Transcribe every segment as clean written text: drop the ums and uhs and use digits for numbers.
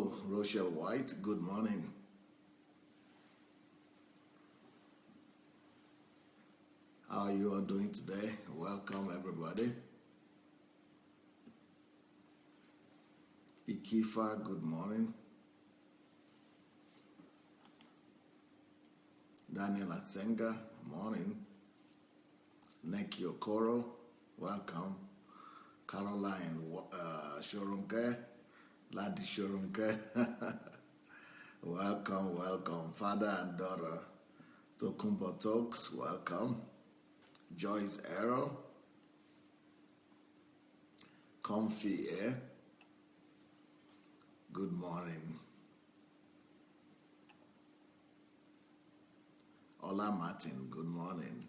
Hello, Rochelle White. Good morning. How are you all doing today? Welcome, everybody. Ikifa, good morning. Daniel Atsenga, morning. Neki Okoro, welcome. Caroline Shorunke, Ladi Shorunke, welcome. Father and daughter, Tokumbo Talks, welcome. Joyce Arrow, Comfy Air, good morning. Ola Martin, good morning.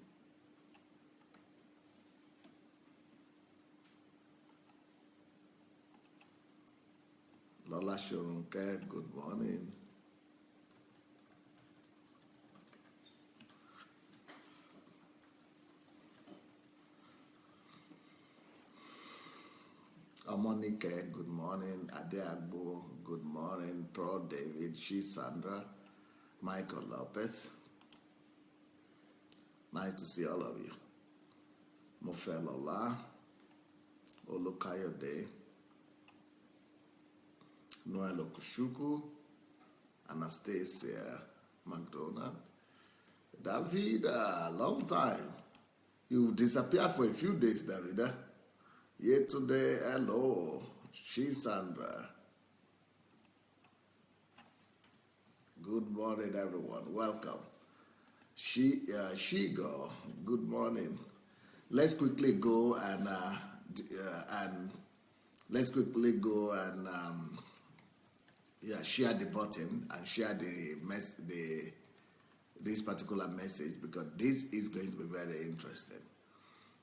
Lola Shorunke, good morning. Amonike, good morning. Ade Agbo, good morning. Pro David, Sandra, Michael Lopez. Nice to see all of you. Mofelola, Olukayode, Noel Okushuku, Anastasia McDonald, David, long time. You've disappeared for a few days, David. Yesterday, hello, Sandra. Good morning, everyone. Welcome. Shigo, good morning. Let's quickly go and share the button and share this particular message, because this is going to be very interesting.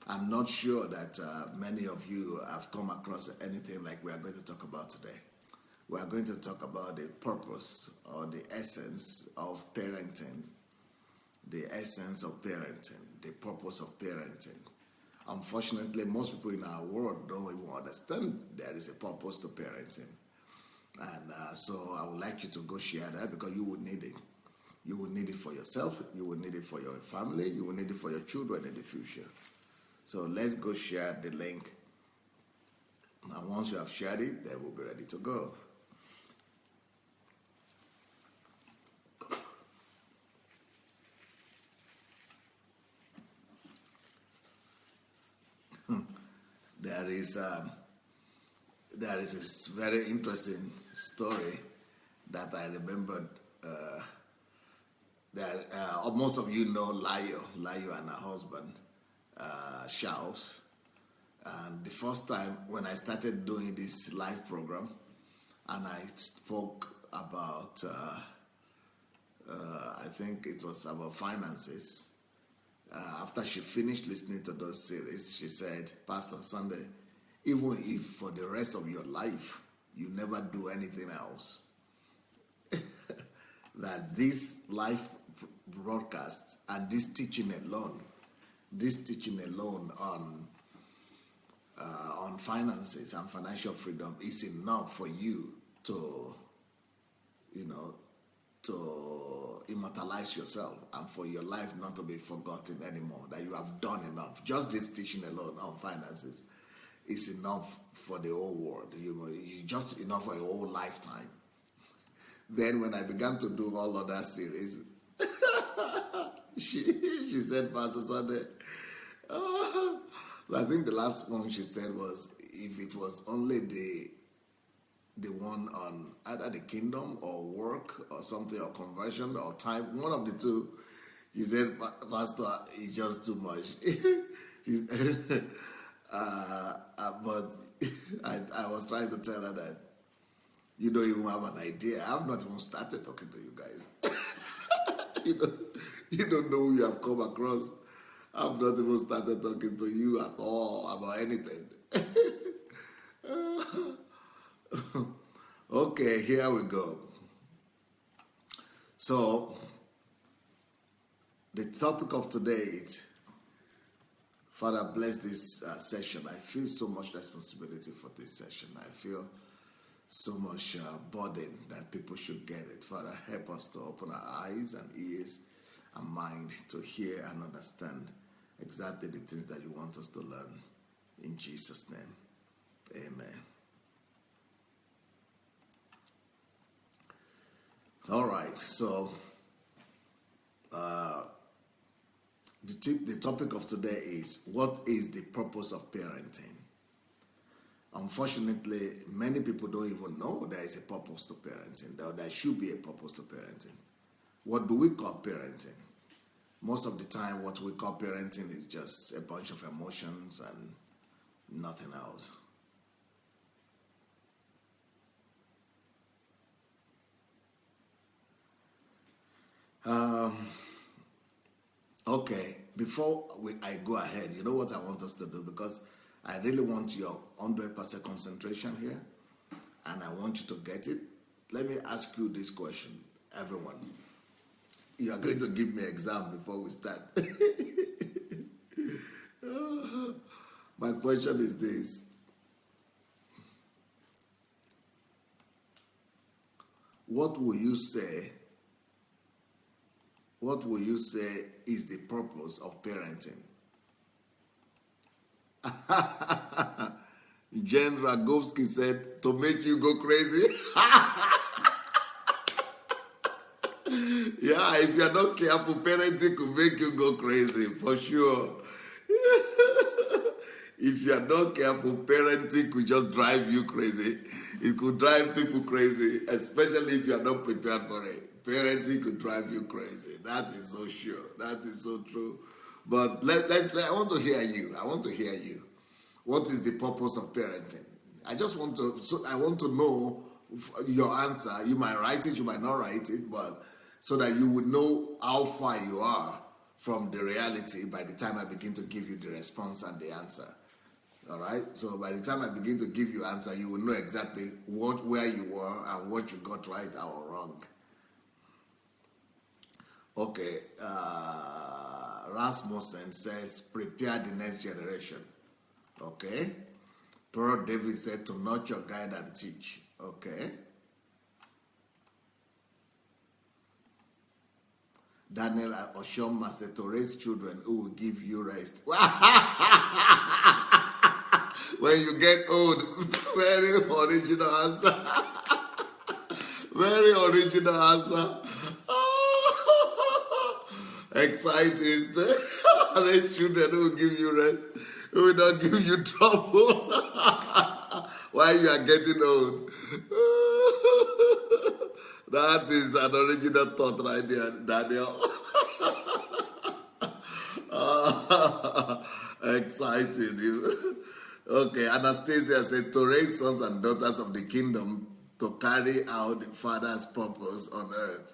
I'm not sure that many of you have come across anything like we are going to talk about today. We are going to talk about the purpose or the essence of parenting. The essence of parenting, the purpose of parenting. Unfortunately, most people in our world don't even understand there is a purpose to parenting. And so I would like you to go share that, because you would need it. You will need it for yourself, you will need it for your family, you will need it for your children in the future. So let's go share the link. And once you have shared it, then we'll be ready to go. There is a very interesting story that I remembered. That most of you know Layo and her husband, Charles. And the first time when I started doing this live program, and I spoke about, I think it was about finances. After she finished listening to those series, she said, Pastor Sunday, even if for the rest of your life you never do anything else, that this live broadcast and this teaching alone on finances and financial freedom is enough for you to immortalize yourself, and for your life not to be forgotten anymore, that you have done enough. Just this teaching alone on finances is enough for the whole world. Just enough for a whole lifetime. Then when I began to do all other series, she said, Pastor Sunday, I think the last one she said was, if it was only the one on either the kingdom or work or something, or conversion or time, one of the two, she said, Pastor, it's just too much. But I was trying to tell her that you don't even have an idea. I have not even started talking to you guys. You don't know who you have come across. I've not even started talking to you at all about anything. Okay, here we go. So, the topic of today is, Father, bless this session. I feel so much responsibility for this session. I feel so much burden that people should get it. Father, help us to open our eyes and ears and mind to hear and understand exactly the things that you want us to learn. In Jesus' name, amen. All right, so the topic of today is, what is the purpose of parenting? Unfortunately, many people don't even know there is a purpose to parenting, though there should be a purpose to parenting. What do we call parenting? Most of the time, what we call parenting is just a bunch of emotions and nothing else. Okay, before I go ahead, you know what I want us to do? Because I really want your 100% concentration here, and I want you to get it. Let me ask you this question, everyone. You are going to give me an exam before we start. My question is this. What will you say is the purpose of parenting? Jen Ragovsky said, to make you go crazy. Yeah, if you're not careful, parenting could make you go crazy, for sure. If you're not careful, parenting could just drive you crazy. It could drive people crazy, especially if you're not prepared for it. Parenting could drive you crazy. That is so sure. That is so true. But I want to hear you. I want to hear you. What is the purpose of parenting? I want to know your answer. You might write it, you might not write it, but so that you would know how far you are from the reality by the time I begin to give you the response and the answer. All right? So by the time I begin to give you answer, you will know exactly where you were and what you got right or wrong. Okay. Rasmussen says, prepare the next generation. Okay. Pearl David said, to nurture, guide, and teach. Okay. Daniel Oshoma said, to raise children who will give you rest. When you get old, very original answer. Very original answer. Excited. Raise children who will give you rest, who will not give you trouble while you are getting old. That is an original thought right there, Daniel. Excited. Okay, Anastasia said, to raise sons and daughters of the kingdom to carry out the Father's purpose on earth.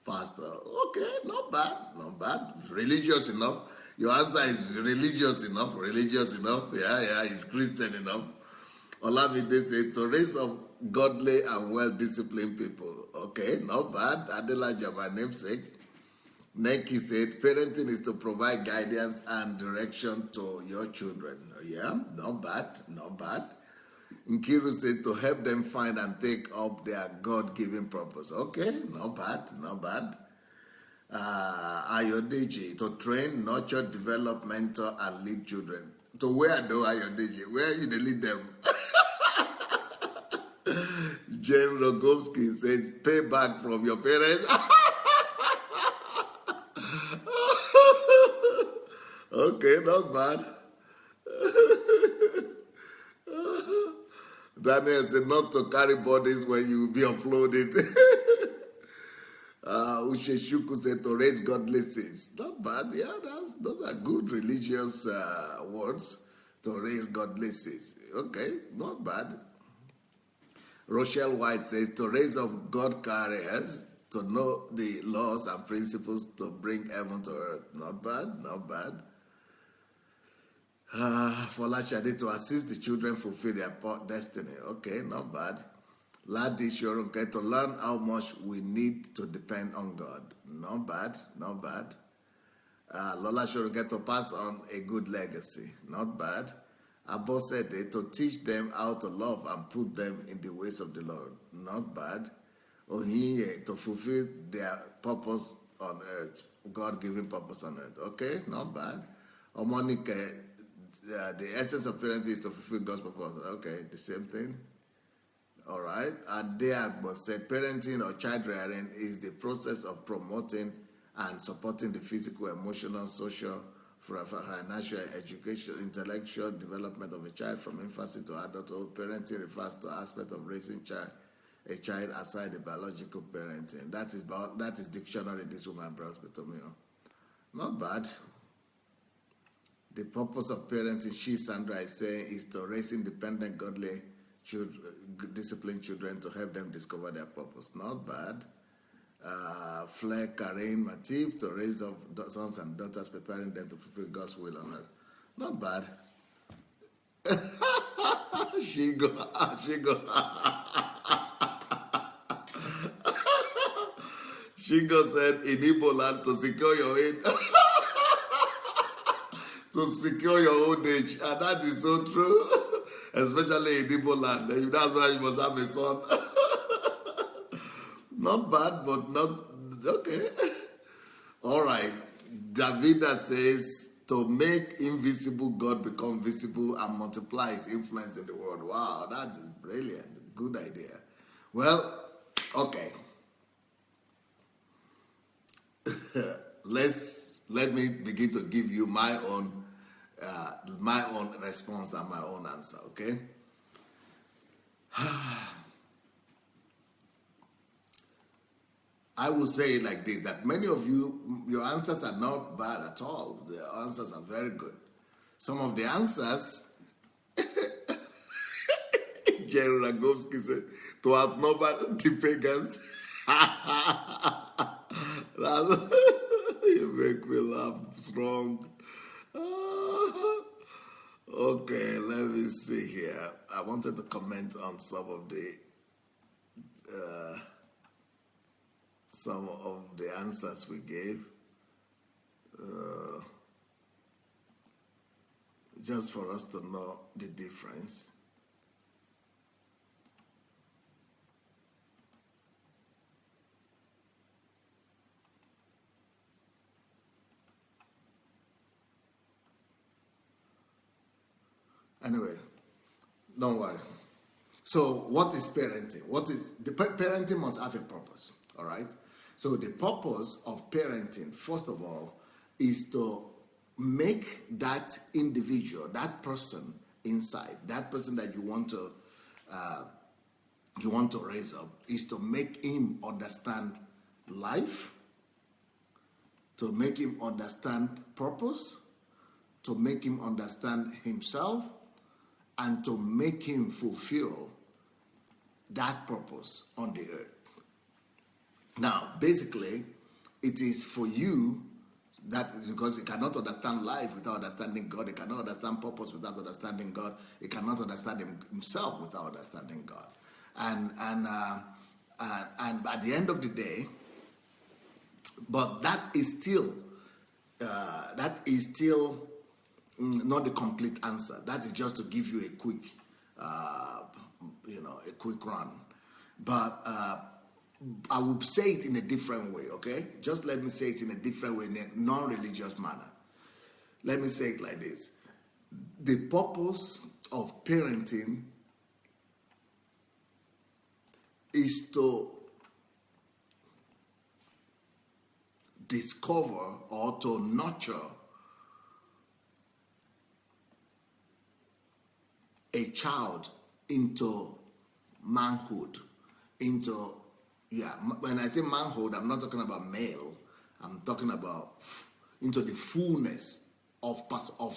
Pastor, okay, not bad, not bad. Religious enough. Your answer is religious enough, Yeah, it's Christian enough. Olamide said, to raise up godly and well-disciplined people. Okay, not bad. Adelaja, my namesake. Neki said, parenting is to provide guidance and direction to your children. Yeah, not bad, not bad. Nkiru said, to help them find and take up their God-given purpose. Okay, not bad, not bad. Ayodeji, to train, nurture, develop, mentor, and lead children. To where though, Ayodeji? Where you lead them? Jen Rogovsky said, pay back from your parents. Okay, not bad. Daniel said, not to carry bodies when you will be offloaded. Usheshuku said, to raise godly seeds. Not bad, yeah, those are good religious words. To raise godly seeds. Okay, not bad. Rochelle White says, to raise up God carriers, to know the laws and principles to bring heaven to earth. Not bad, not bad. Folashade, to assist the children fulfill their destiny. Okay, not bad. Ladi Shorunke, to learn how much we need to depend on God. Not bad, not bad. Lola Shorunke, to pass on a good legacy. Not bad. Above said it, to teach them how to love and put them in the ways of the Lord. Not bad. Ohiye, to fulfill their purpose on earth. God-given purpose on earth. Okay, not bad. Omonike, the essence of parenting is to fulfill God's purpose. Okay, the same thing. All right. Adeagbo said parenting or child rearing is the process of promoting and supporting the physical, emotional, social, financial, education, intellectual development of a child from infancy to adulthood. Parenting refers to aspect of raising a child aside the biological parenting. That is dictionary this woman brought to me. Not bad. The purpose of parenting, Sandra is saying, is to raise independent, godly children, disciplined children to help them discover their purpose. Not bad. Flair, Karen, Matip, to raise up sons and daughters, preparing them to fulfill God's will on earth. Not bad. She go. Shingo said in Igbo land to secure your aid. To secure your old age. And that is so true. Especially in Igbo land. That's why you must have a son. Not bad, but not okay. All right. Davida says to make invisible God become visible and multiply his influence in the world. Wow, that's brilliant. Good idea. Well, okay. Let me begin to give you my own response and my own answer. Okay. I will say it like this, that many of you, your answers are not bad at all. The answers are very good. Some of the answers, Jerry Ragowski said, to outnumber the pagans. You make me laugh strong. Okay, let me see here. I wanted to comment on some of the answers we gave, just for us to know the difference. Anyway, don't worry. So what is parenting? Parenting must have a purpose, all right? So the purpose of parenting, first of all, is to make that individual, that person inside, that person that you want to raise up, is to make him understand life, to make him understand purpose, to make him understand himself, and to make him fulfill that purpose on the earth. Now, basically, it is for you, that is because he cannot understand life without understanding God. He cannot understand purpose without understanding God. He cannot understand himself without understanding God. And at the end of the day, but that is still not the complete answer. That is just to give you a quick, a quick run. But I will say it in a different way, okay? Just let me say it in a different way, in a non-religious manner. Let me say it like this. The purpose of parenting is to discover or to nurture a child into manhood, when I say manhood, I'm not talking about male. I'm talking about into the fullness of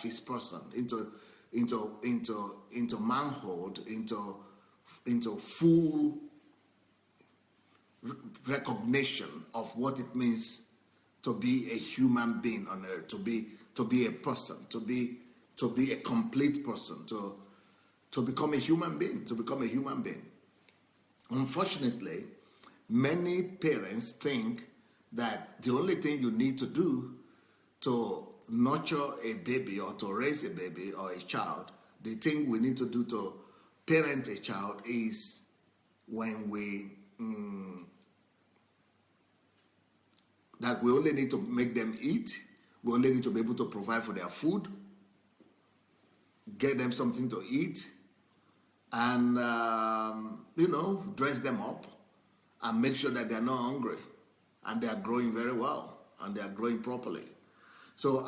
his person, into manhood, into full recognition of what it means to be a human being on earth, to be a person, to be a complete person, to become a human being, Unfortunately, many parents think that the only thing you need to do to nurture a baby or to raise a baby or a child the thing we need to do to parent a child is when that we only need to make them eat. We only need to be able to provide for their food, get them something to eat, and dress them up and make sure that they're not hungry and they are growing very well and they are growing properly. So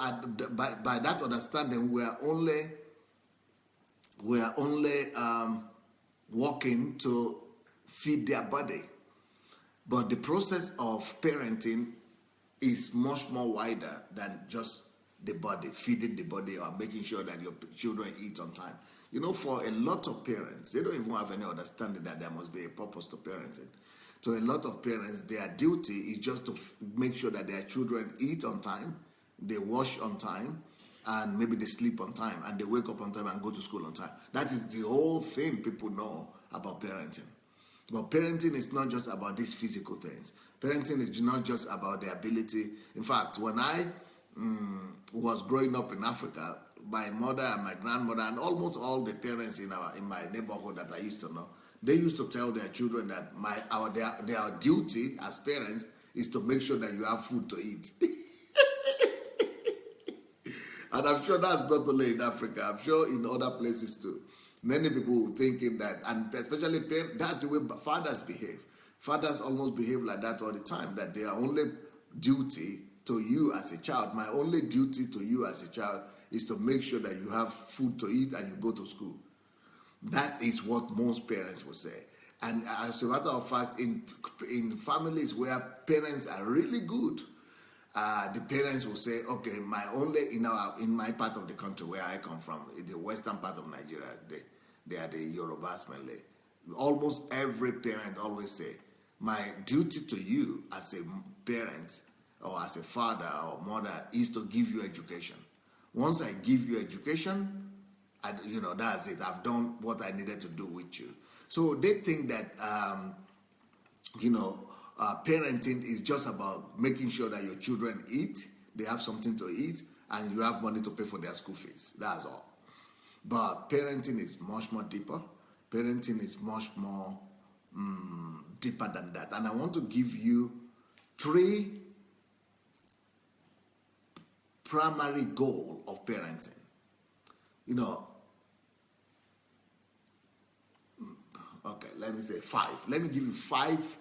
by that understanding, we are only working to feed their body. But the process of parenting is much more wider than just the body, feeding the body or making sure that your children eat on time. For a lot of parents, they don't even have any understanding that there must be a purpose to parenting. To a lot of parents, their duty is just to make sure that their children eat on time, they wash on time, and maybe they sleep on time, and they wake up on time and go to school on time. That is the whole thing people know about parenting. But parenting is not just about these physical things. Parenting is not just about the ability. In fact, when I was growing up in Africa, my mother and my grandmother and almost all the parents in my neighborhood that I used to know, they used to tell their children that their duty as parents is to make sure that you have food to eat. And I'm sure that's not only in Africa. I'm sure in other places too. Many people thinking that, and especially parents, that's the way fathers behave. Fathers almost behave like that all the time, that their only duty to you as a child, my only duty to you as a child is to make sure that you have food to eat and you go to school. That is what most parents will say. And as a matter of fact, in families where parents are really good, the parents will say, okay, in my part of the country where I come from, in the western part of Nigeria, they are the Yorubas mainly. Almost every parent always say, my duty to you as a parent or as a father or mother is to give you education. Once I give you education, that's it. I've done what I needed to do with you. So they think that, parenting is just about making sure that your children eat, they have something to eat, and you have money to pay for their school fees. That's all. But parenting is much more deeper. Parenting is much more deeper than that. And I want to give you 3 primary goals of parenting. Okay, let me say 5. Let me give you 5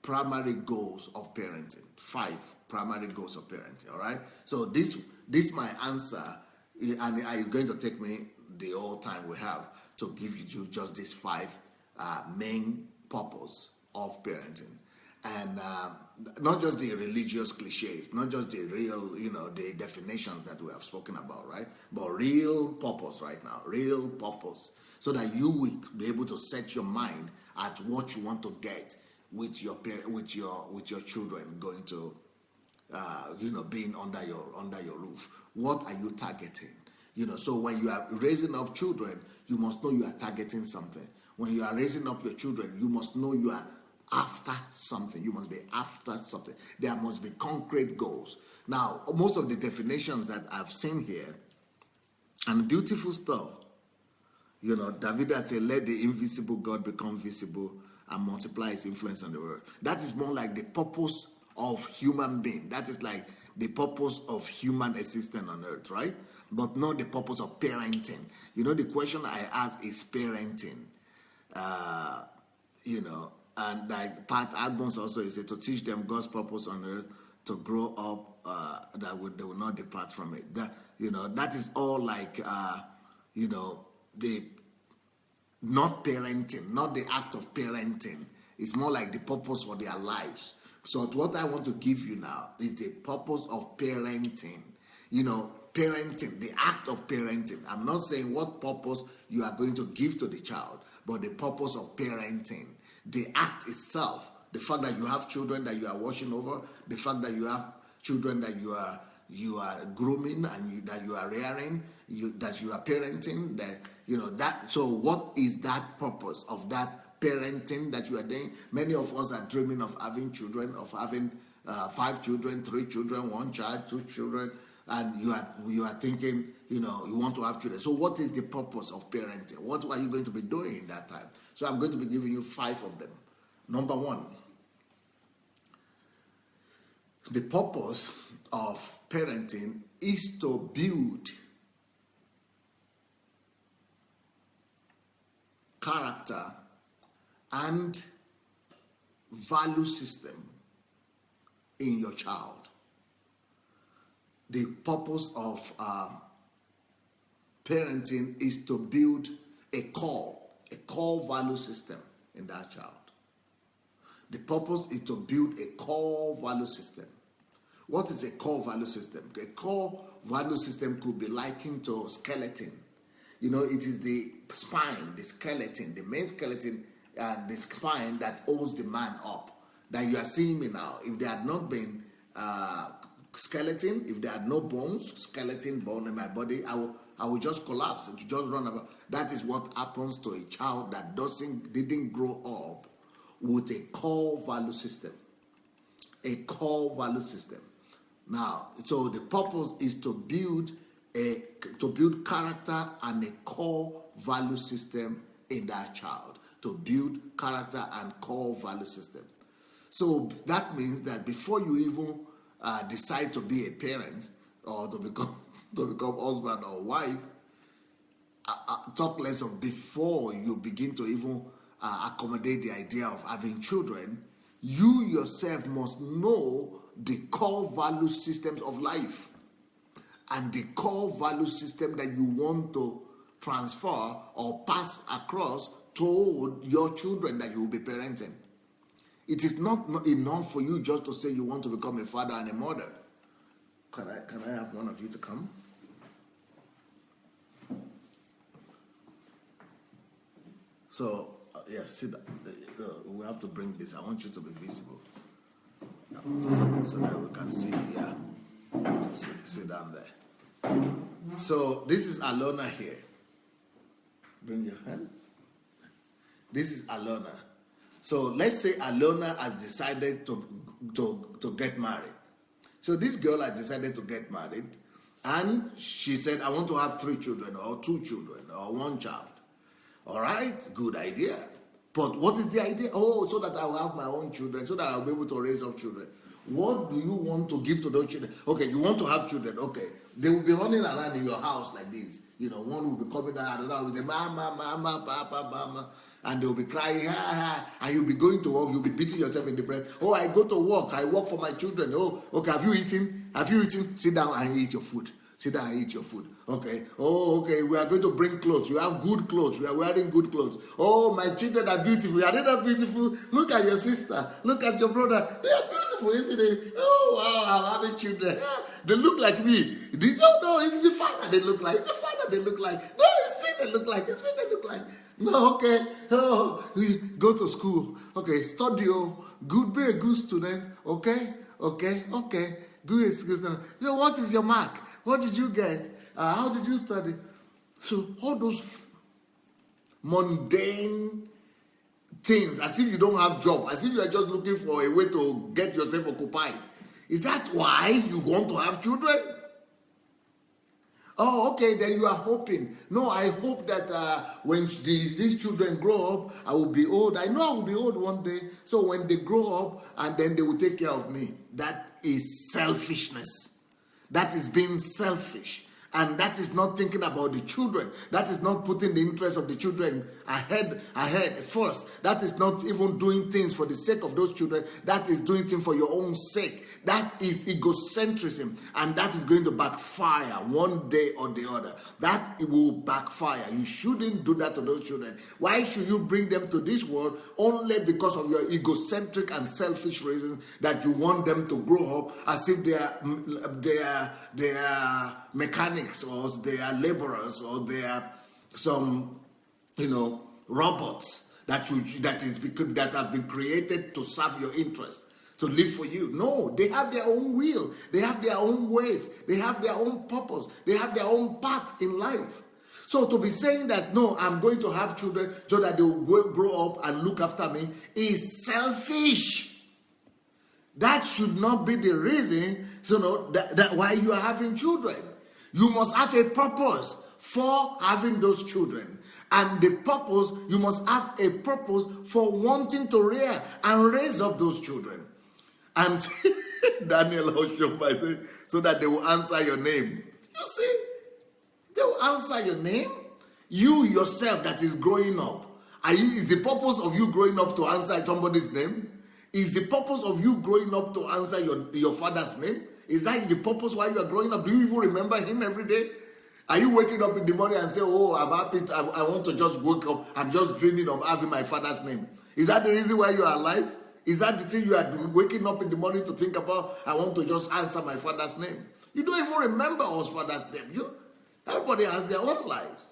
primary goals of parenting. 5 primary goals of parenting, all right? So this my answer, and it's going to take me the whole time we have to give you just these 5 main purpose of parenting. And not just the religious cliches, not just the real, the definitions that we have spoken about, right? But real purpose right now, real purpose, so that you will be able to set your mind at what you want to get with your children going to, being under your roof. What are you targeting? So when you are raising up children, you must know you are targeting something. When you are raising up your children, you must know you are after something. You must be after something. There must be concrete goals. Now, most of the definitions that I've seen here, and beautiful stuff, David had said, let the invisible God become visible and multiply his influence on the world. That is more like the purpose of human being. That is like the purpose of human existence on earth, right? But not the purpose of parenting. The question I ask is parenting. And like Pat Adams also is to teach them God's purpose on earth, to grow up, they will not depart from it. That is all like, the not parenting, not the act of parenting. It's more like the purpose for their lives. So what I want to give you now is the purpose of parenting. Parenting, the act of parenting. I'm not saying what purpose you are going to give to the child, but the purpose of parenting. The act itself, the fact that you have children that you are watching over, the fact that you have children that you are grooming and that you are rearing, that you are parenting, that. So what is that purpose of that parenting that you are doing? Many of us are dreaming of having children, of having 5 children, 3 children, 1 child, 2 children, and you are thinking, you want to have children. So what is the purpose of parenting? What are you going to be doing in that time? So I'm going to be giving you 5 of them. Number 1, the purpose of parenting is to build character and value system in your child. The purpose of parenting is to build a core value system in that child. The purpose is to build a core value system. What is a core value system? A core value system could be likened to skeleton. It is the spine, the skeleton, the main skeleton, and the spine that holds the man up. That you are seeing me now. If there had not been skeleton, if there had no bones, skeleton, bone in my body, I will just collapse and just run about. That is what happens to a child that didn't grow up with a core value system. A core value system. Now, so the purpose is to build character and a core value system in that child. To build character and core value system. So that means that before you even decide to be a parent or to become husband or wife, talk less of before you begin to even accommodate the idea of having children, you yourself must know the core value systems of life and the core value system that you want to transfer or pass across to your children that you will be parenting. It is not enough for you just to say you want to become a father and a mother. Can I have one of you to come? So, yes, sit down. We have to bring this. I want you to be visible. So that we can see. Yeah. Sit down there. So, this is Alona here. Bring your hand. This is Alona. So let's say Alona has decided to get married. So this girl has decided to get married, and she said, I want to have 3 children or 2 children or 1 child. All right, good idea. But what is the idea? Oh, so that I will have my own children, so that I'll be able to raise up children. What do you want to give to those children? Okay, you want to have children. Okay, they will be running around in your house like this. One will be coming out with the mama, papa, mama. And they'll be crying, ha, ha, and you'll be going to work, you'll be beating yourself in the breast. Oh, I go to work, I work for my children. Oh, okay, have you eaten? Sit down and eat your food. Sit down and eat your food. Okay. Oh, okay, we are going to bring clothes. You have good clothes. We are wearing good clothes. Oh, my children are beautiful. Are they not beautiful? Look at your sister. Look at your brother. They are beautiful, isn't it? Oh, wow, I'm having children. They look like me. No, it's the father they look like. It's the father they look like. No, it's me they look like. It's me they look like. No, okay. Oh, go to school. Okay, study. Oh, be a good student. Okay. Good student. So what is your mark? What did you get? How did you study? So all those mundane things, as if you don't have job, as if you are just looking for a way to get yourself occupied. Is that why you want to have children? Oh, okay, then you are hoping. No, I hope that when these children grow up, I will be old. I know I will be old one day. So when they grow up, and then they will take care of me. That is selfishness. That is being selfish. And that is not thinking about the children. That is not putting the interest of the children ahead first. That is not even doing things for the sake of those children. That is doing things for your own sake. That is egocentrism. And that is going to backfire one day or the other. That it will backfire. You shouldn't do that to those children. Why should you bring them to this world only because of your egocentric and selfish reasons that you want them to grow up as if they are mechanics, or they are laborers, or they are some, robots that have been created to serve your interest, to live for you. No, they have their own will, they have their own ways, they have their own purpose, they have their own path in life. So to be saying that, no, I'm going to have children so that they will grow up and look after me is selfish. That should not be the reason, that why you are having children. You must have a purpose for having those children. And the purpose, you must have a purpose for wanting to rear and raise up those children. And Daniel Oshomba said, so that they will answer your name. You see, they will answer your name. You yourself that is growing up, is the purpose of you growing up to answer somebody's name? Is the purpose of you growing up to answer your father's name? Is that the purpose why you are growing up? Do you even remember him every day? Are you waking up in the morning and say, oh, I'm happy, I want to just wake up, I'm just dreaming of having my father's name? Is that the reason why you are alive? Is that the thing you are waking up in the morning to think about? I want to just answer my father's name. You don't even remember our father's name. Everybody has their own lives.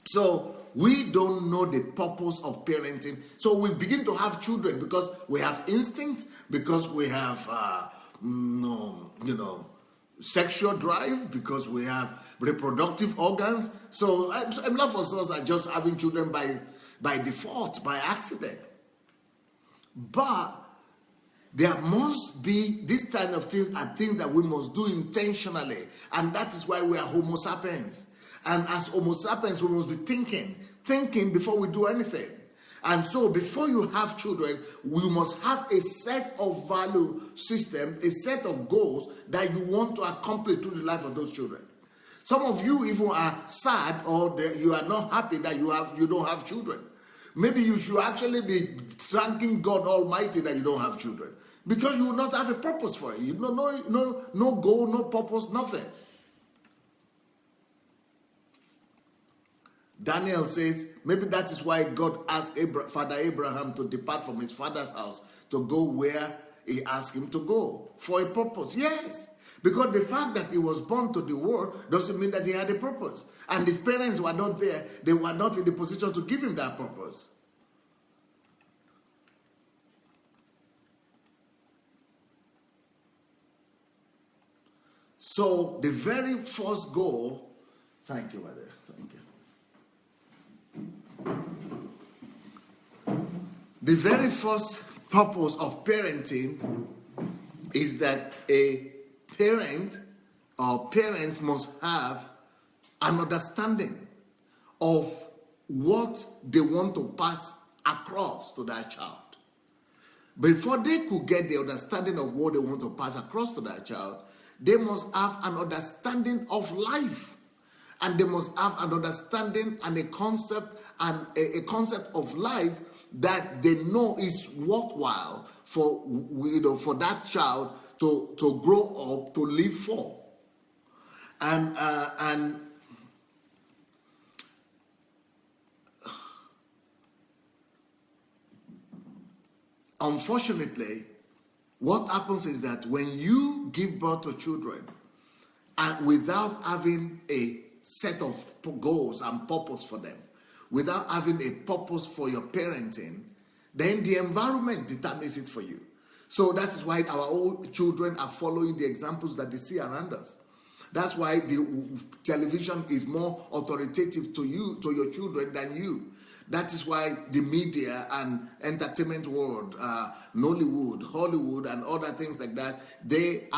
So we don't know the purpose of parenting. So we begin to have children because we have instinct, because we have, sexual drive, because we have reproductive organs. So a lot of us are just having children by default, by accident. But there must be, this kind of things are things that we must do intentionally. And that is why we are Homo sapiens. And as Homo sapiens, we must be thinking before we do anything. And so before you have children, we must have a set of value system, a set of goals that you want to accomplish through the life of those children. Some of you even are sad, or you are not happy that you don't have children. Maybe you should actually be thanking God Almighty that you don't have children, because you will not have a purpose for it. No goal, no purpose, nothing. Daniel says maybe that is why God asked Father Abraham to depart from his father's house to go where he asked him to go, for a purpose. Yes, because the fact that he was born to the world doesn't mean that he had a purpose. And his parents were not there. They were not in the position to give him that purpose. So the very first goal, thank you, Mother. Thank you. The very first purpose of parenting is that a parent or parents must have an understanding of what they want to pass across to their child. Before they could get the understanding of what they want to pass across to their child, they must have an understanding of life. And they must have an understanding and a concept of life that they know is worthwhile for that child to grow up to live for. And unfortunately, what happens is that when you give birth to children and without having a set of goals and purpose for them, without having a purpose for your parenting, then the environment determines it for you. So that is why our own children are following the examples that they see around us. That's why the television is more authoritative to you, to your children, than you. That is why the media and entertainment world, Nollywood, Hollywood, and other things like that, they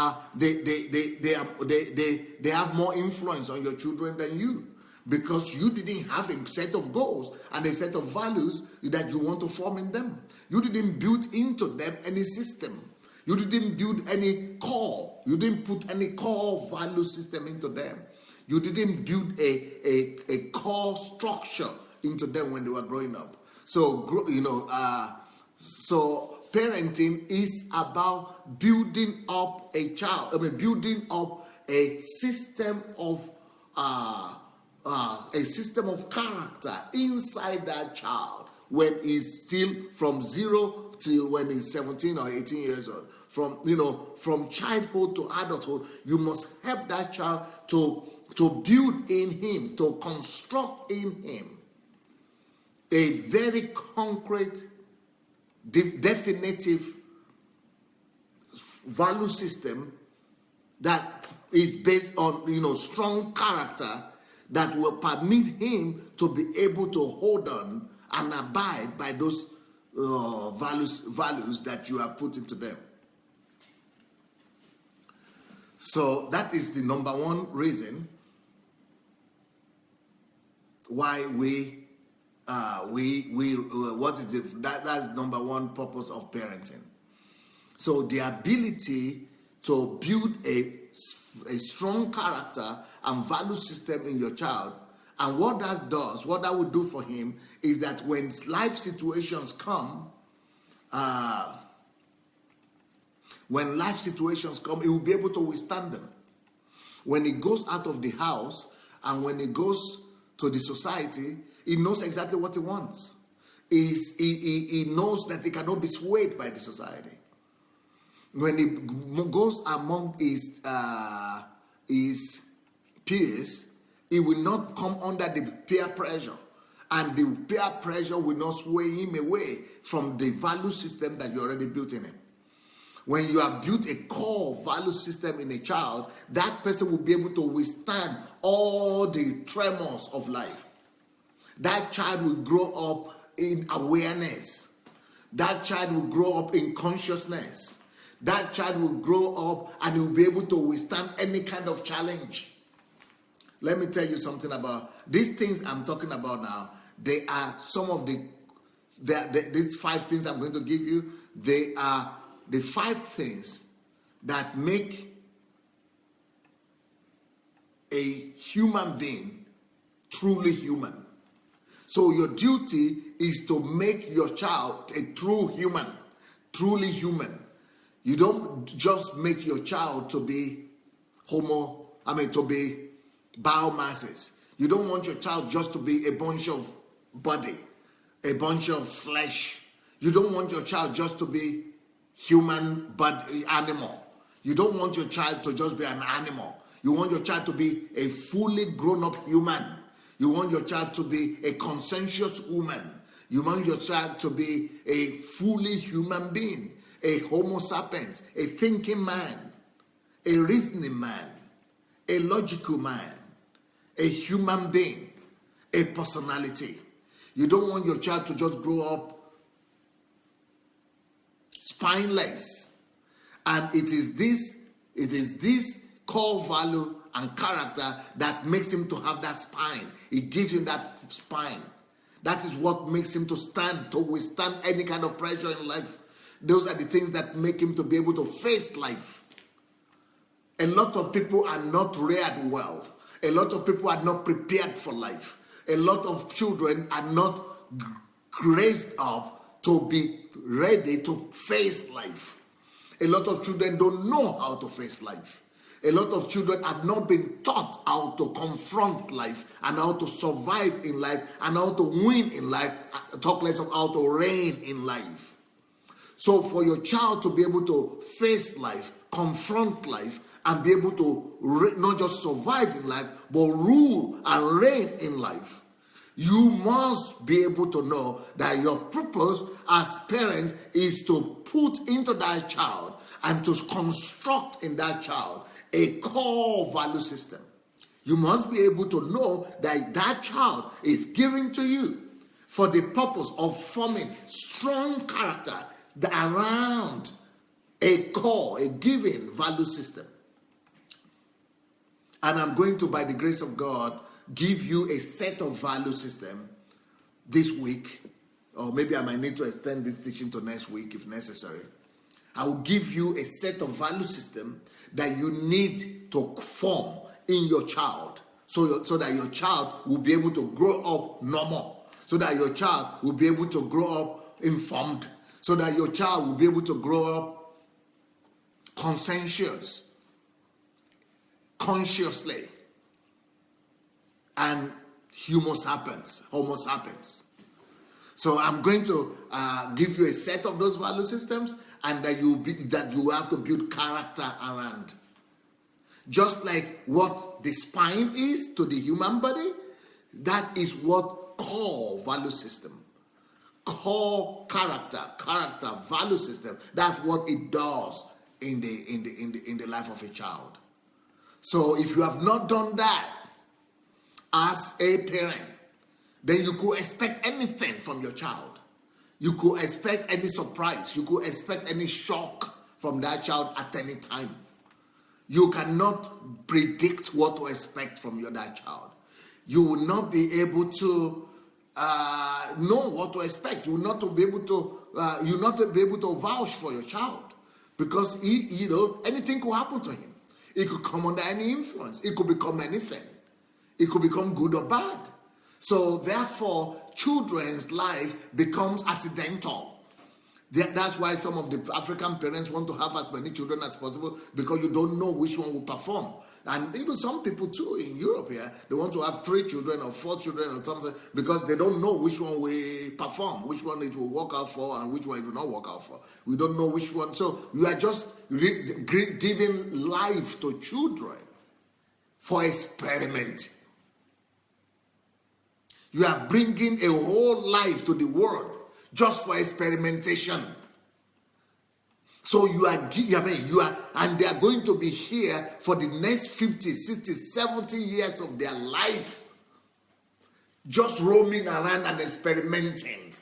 have more influence on your children than you, because you didn't have a set of goals and a set of values that you want to form in them. You didn't build into them any system. You didn't build any core. You didn't put any core value system into them. You didn't build a core structure into them when they were growing up. So, so parenting is about building up a child. Building up a system of character inside that child when he's still from 0 till when he's 17 or 18 years old. From childhood to adulthood, you must help that child to build in him, to construct in him a very concrete, definitive value system that is based on strong character that will permit him to be able to hold on and abide by those values that you have put into them. So that is the number one reason why that's number one purpose of parenting. So the ability to build a strong character and value system in your child, and what that will do for him is that when life situations come, he will be able to withstand them. When he goes out of the house and when he goes to the society, he knows exactly what he wants. He knows that he cannot be swayed by the society. When he goes among his peers, he will not come under the peer pressure. And the peer pressure will not sway him away from the value system that you already built in him. When you have built a core value system in a child, that person will be able to withstand all the tremors of life. That child will grow up in awareness. That child will grow up in consciousness. That child will grow up and he will be able to withstand any kind of challenge. Let me tell you something about these things I'm talking about now. They are some of these 5 things I'm going to give you. They are the 5 things that make a human being truly human. So your duty is to make your child a true human, truly human. You don't just make your child to be to be biomasses. You don't want your child just to be a bunch of body, a bunch of flesh. You don't want your child just to be human but animal. You don't want your child to just be an animal. You want your child to be a fully grown-up human. You want your child to be a conscientious woman. You want your child to be a fully human being, a homo sapiens, a thinking man, a reasoning man, a logical man, a human being, a personality. You don't want your child to just grow up spineless. And it is this core value and character that makes him to have that spine. It gives him that spine. That is what makes him to withstand any kind of pressure in life. Those are the things that make him to be able to face life. A lot of people are not reared well. A lot of people are not prepared for life. A lot of children are not raised up to be ready to face life. A lot of children don't know how to face life. A lot of children have not been taught how to confront life and how to survive in life and how to win in life, talk less of how to reign in life. So for your child to be able to face life, confront life, and be able to not just survive in life, but rule and reign in life, you must be able to know that your purpose as parents is to put into that child and to construct in that child a core value system. You must be able to know that that child is given to you for the purpose of forming strong character around a core, a given value system. And I'm going to, by the grace of God, give you a set of value system this week, or maybe I might need to extend this teaching to next week if necessary. I will give you a set of value system that you need to form in your child so that your child will be able to grow up normal, so that your child will be able to grow up informed, so that your child will be able to grow up conscientious, consciously, and homo sapiens. So I'm going to give you a set of those value systems, and that you have to build character around. Just like what the spine is to the human body, that is what core value system, core character value system. That's what it does in the life of a child. So if you have not done that as a parent, then you could expect anything from your child. You could expect any surprise. You could expect any shock from that child at any time. You cannot predict what to expect from your that child. You will not be able to know what to expect. You will not be able to. You will not be able to vouch for your child, because anything could happen to him. It could come under any influence. It could become anything. It could become good or bad. So therefore, children's life becomes accidental. That's why some of the African parents want to have as many children as possible, because you don't know which one will perform. And even some people too in Europe here, they want to have 3 children or 4 children or something, because they don't know which one will perform, which one it will work out for, and which one it will not work out for. We don't know which one. So you are just giving life to children for experiment. You are bringing a whole life to the world just for experimentation. So you are, and they are going to be here for the next 50, 60, 70 years of their life, just roaming around and experimenting.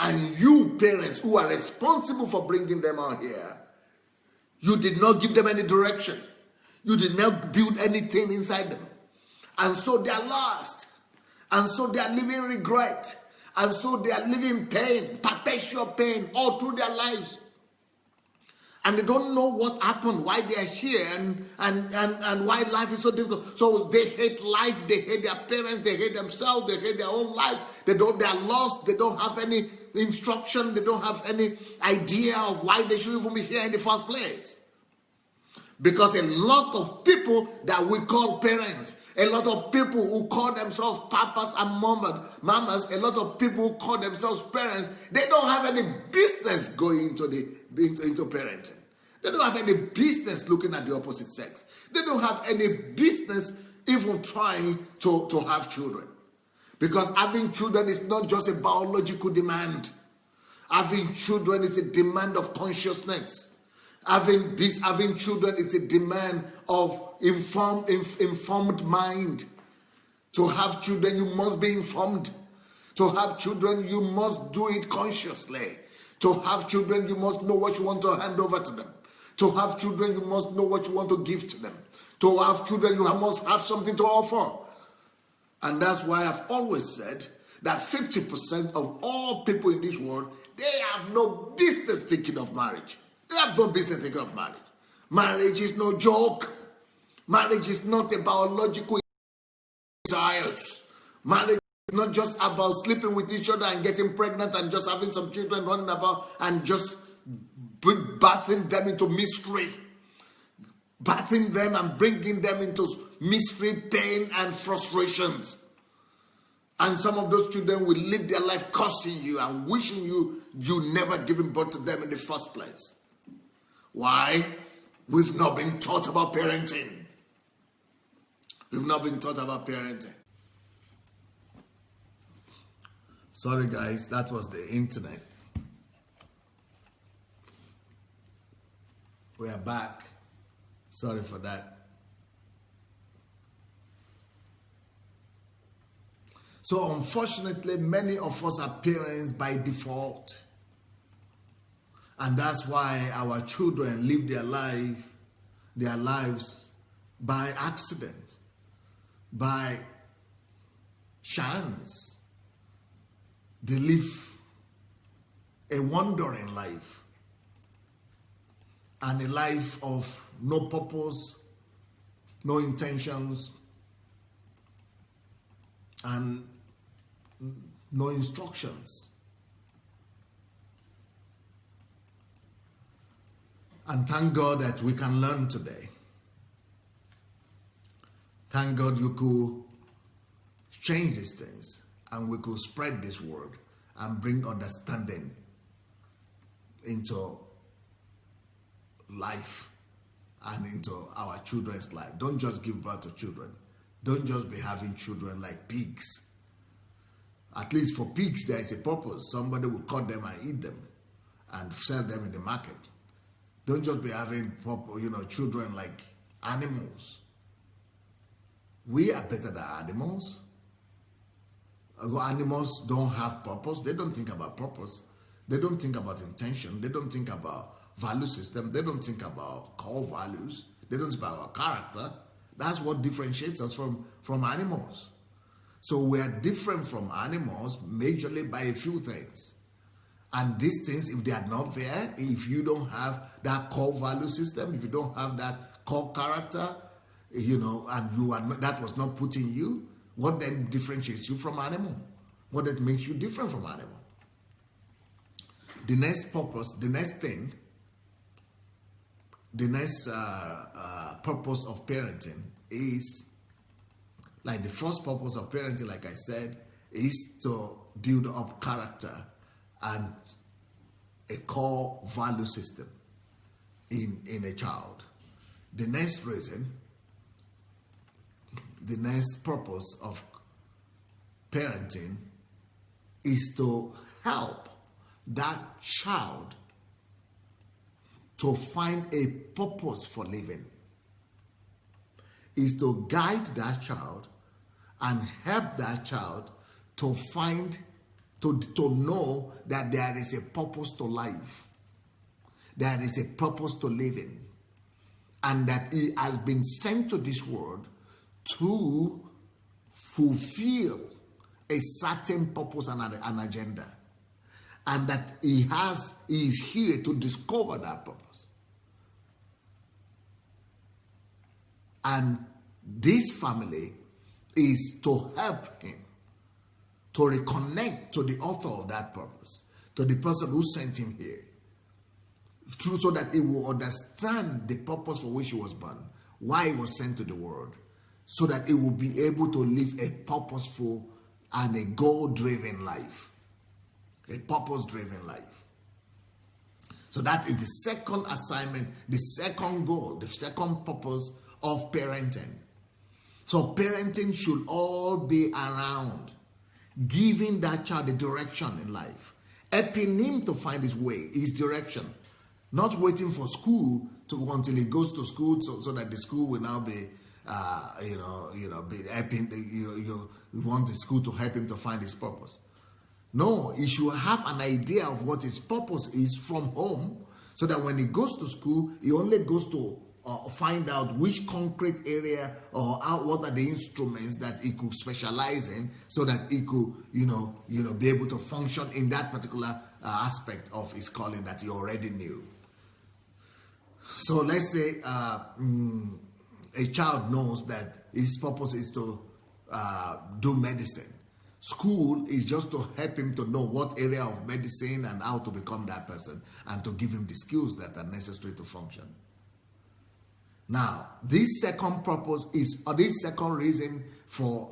And you parents who are responsible for bringing them out here, you did not give them any direction. You did not build anything inside them. And so they are lost. And so they are living regret. And so they are living pain, perpetual pain, all through their lives. And they don't know what happened, why they are here, and why life is so difficult. So they hate life, they hate their parents, they hate themselves, they hate their own lives. They are lost, they don't have any instruction, they don't have any idea of why they should even be here in the first place. Because a lot of people that we call parents, a lot of people who call themselves papas and mamas, a lot of people who call themselves parents, they don't have any business going into parenting. They don't have any business looking at the opposite sex. They don't have any business even trying to have children. Because having children is not just a biological demand. Having children is a demand of consciousness. Having children is a demand of informed mind. To have children, you must be informed. To have children, you must do it consciously. To have children, you must know what you want to hand over to them. To have children, you must know what you want to give to them. To have children, you must have something to offer. And that's why I've always said that 50% of all people in this world, they have no business thinking of marriage. They have no business thinking of marriage. Marriage is no joke. Marriage is not a biological desires. Marriage is not just about sleeping with each other and getting pregnant and just having some children running about and just bathing them into mystery. Bathing them and bringing them into mystery, pain, and frustrations. And some of those children will live their life cursing you and wishing you never given birth to them in the first place. Why? We've not been taught about parenting. We've not been taught about parenting. Sorry guys, that was the internet. We are back. Sorry for that. So unfortunately, many of us are parents by default. And that's why our children live their lives by accident, by chance. They live a wandering life, and a life of no purpose, no intentions, and no instructions. And thank God that we can learn today. Thank God you could change these things and we could spread this word and bring understanding into life and into our children's life. Don't just give birth to children. Don't just be having children like pigs. At least for pigs, there is a purpose. Somebody will cut them and eat them and sell them in the market. Don't just be having children like animals. We are better than animals. Animals don't have purpose. They don't think about purpose. They don't think about intention. They don't think about value system. They don't think about core values. They don't speak about our character. That's what differentiates us from animals. So we are different from animals majorly by a few things. And these things, if they are not there, if you don't have that core value system, if you don't have that core character, and you are not, that was not put in you, what then differentiates you from animal? What that makes you different from animal? The next purpose, the next thing, the next purpose of parenting is, like the first purpose of parenting, like I said, is to build up character and a core value system in a child. The next reason, the next purpose of parenting is to help that child to find a purpose for living. Is to guide that child and help that child to find, to know that there is a purpose to life. There is a purpose to living. And that he has been sent to this world to fulfill a certain purpose and an agenda. And that he is here to discover that purpose. And this family is to help him to reconnect to the author of that purpose, to the person who sent him here, so that he will understand the purpose for which he was born, why he was sent to the world, so that he will be able to live a purposeful and a goal-driven life. A purpose-driven life. So that is the second assignment, the second goal, the second purpose of parenting. So parenting should all be around giving that child a direction in life, helping him to find his way, his direction, not waiting for school until he goes to school so that the school will now be be helping. You want the school to help him to find his purpose. No, he should have an idea of what his purpose is from home, so that when he goes to school, he only goes to find out which concrete area or what are the instruments that he could specialize in, so that he could, be able to function in that particular aspect of his calling that he already knew. So let's say a child knows that his purpose is to do medicine. School is just to help him to know what area of medicine and how to become that person, and to give him the skills that are necessary to function. Now, this second purpose is, or this second reason for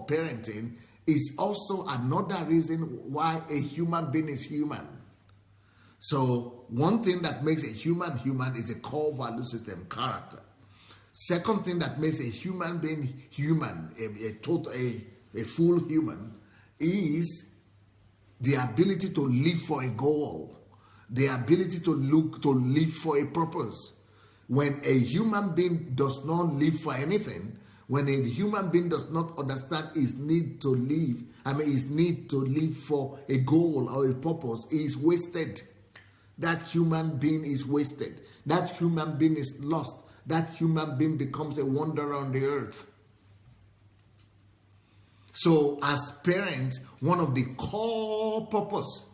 parenting is also another reason why a human being is human. So one thing that makes a human human is a core value system, character. Second thing that makes a human being human, a full human, is the ability to live for a goal, the ability to live for a purpose. When a human being does not live for anything, when a human being does not understand his need to live for a goal or a purpose, he is wasted. That human being is wasted. That human being is lost. That human being becomes a wanderer on the earth. So as parents, one of the core purpose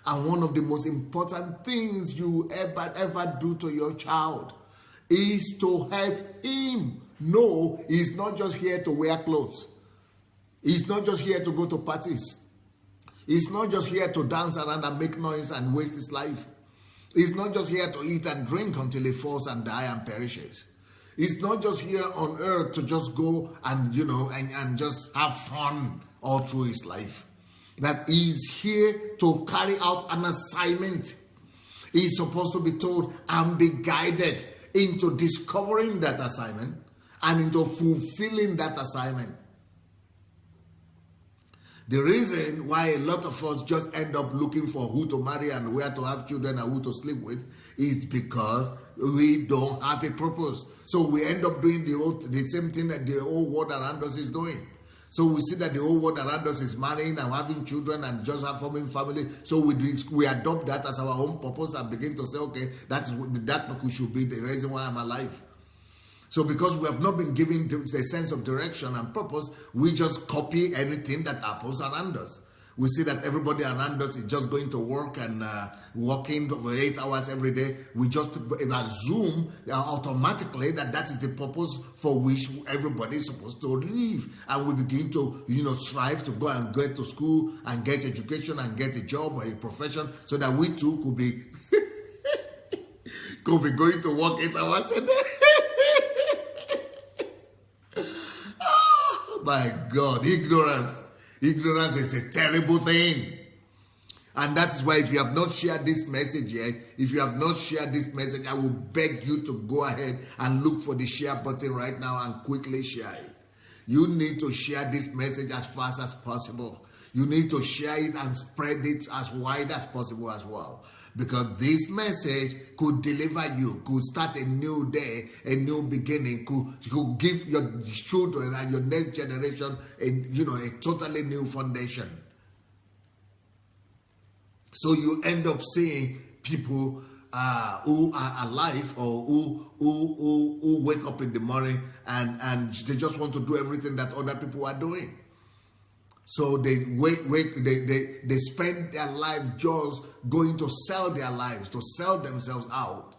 and one of the most important things you ever do to your child is to help him know he's not just here to wear clothes. He's not just here to go to parties. He's not just here to dance around and make noise and waste his life. He's not just here to eat and drink until he falls and die and perishes. He's not just here on earth to just go and, and just have fun all through his life. That he's here to carry out an assignment. He's supposed to be told and be guided into discovering that assignment and into fulfilling that assignment. The reason why a lot of us just end up looking for who to marry and where to have children and who to sleep with is because we don't have a purpose. So we end up doing the same thing that the whole world around us is doing. So we see that the whole world around us is marrying and having children and just forming family. So we adopt that as our own purpose and begin to say, okay, that should be the reason why I'm alive. So because we have not been given a sense of direction and purpose, we just copy anything that happens around us. We see that everybody around us is just going to work and working for 8 hours every day. We just assume automatically that is the purpose for which everybody is supposed to live. And we begin to, strive to go and get to school and get education and get a job or a profession so that we too could be, going to work 8 hours a day. Oh, my God, ignorance. Ignorance is a terrible thing. And that is why if you have not shared this message yet, I will beg you to go ahead and look for the share button right now and quickly share it. You need to share this message as fast as possible. You need to share it and spread it as wide as possible as well. Because this message could deliver you, could start a new day, a new beginning, could give your children and your next generation a totally new foundation. So you end up seeing people who are alive or who wake up in the morning and they just want to do everything that other people are doing. So they they spend their life just going to sell their lives, to sell themselves out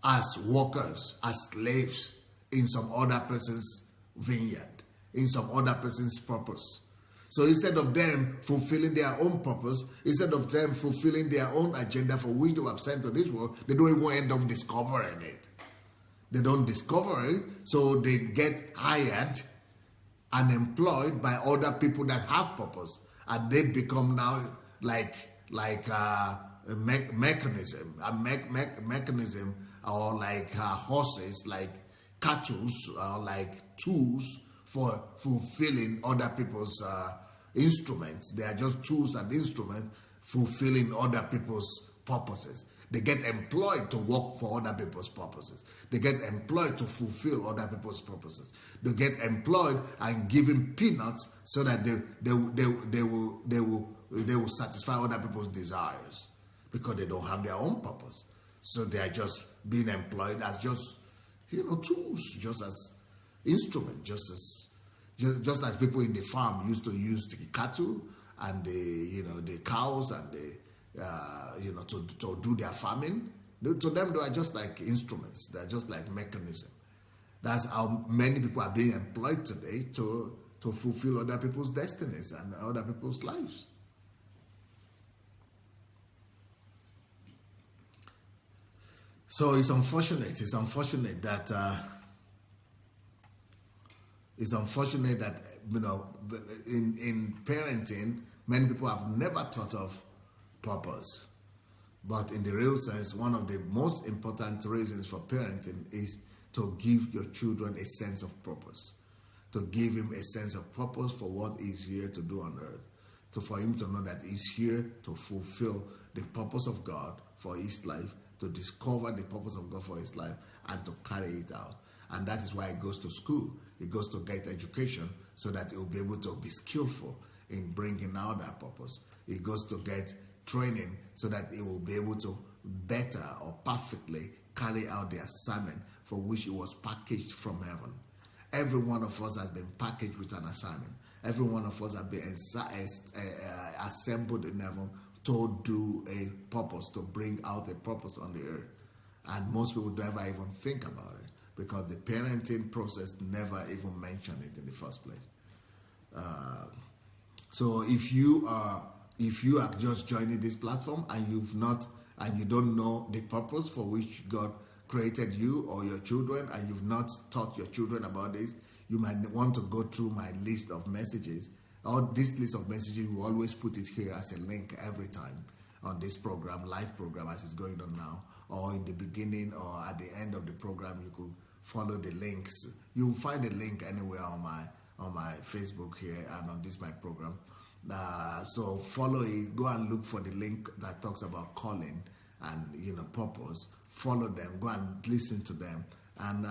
as workers, as slaves in some other person's vineyard, in some other person's purpose. So instead of them fulfilling their own purpose, instead of them fulfilling their own agenda for which they were sent to this world, they don't even end up discovering it. They don't discover it, so they get hired and employed by other people that have purpose, and they become now like a mechanism, or like horses, like cattle, or like tools for fulfilling other people's instruments. They are just tools and instruments fulfilling other people's purposes. They get employed to work for other people's purposes. They get employed to fulfill other people's purposes. They get employed and given peanuts so that they will satisfy other people's desires because they don't have their own purpose. So they are just being employed as just tools, just as instruments, just as people in the farm used to use the cattle and the cows and to do their farming. To them, they are just like instruments. They are just like mechanism. That's how many people are being employed today to fulfill other people's destinies and other people's lives. So it's unfortunate. It's unfortunate that in parenting, many people have never thought of purpose. But in the real sense, one of the most important reasons for parenting is to give your children a sense of purpose, to give him a sense of purpose for what he's here to do on earth, for him to know that he's here to fulfill the purpose of God for his life, to discover the purpose of God for his life, and to carry it out. And that is why he goes to school. He goes to get education so that he'll be able to be skillful in bringing out that purpose. He goes to get training so that he will be able to better or perfectly carry out the assignment for which he was packaged from heaven. Every one of us has been packaged with an assignment. Every one of us has been assembled in heaven to do a purpose, to bring out a purpose on the earth. And most people never even think about it because the parenting process never even mentioned it in the first place. So if you are just joining this platform and you don't know the purpose for which God created you or your children, and you've not taught your children about this, you might want to go through my list of messages. Or this list of messages, we always put it here as a link every time on this program, live program as it's going on now, or in the beginning or at the end of the program. You could follow the links. You'll find a link anywhere on my Facebook here and on this my program. So follow it. Go and look for the link that talks about calling and purpose. Follow them. Go and listen to them, and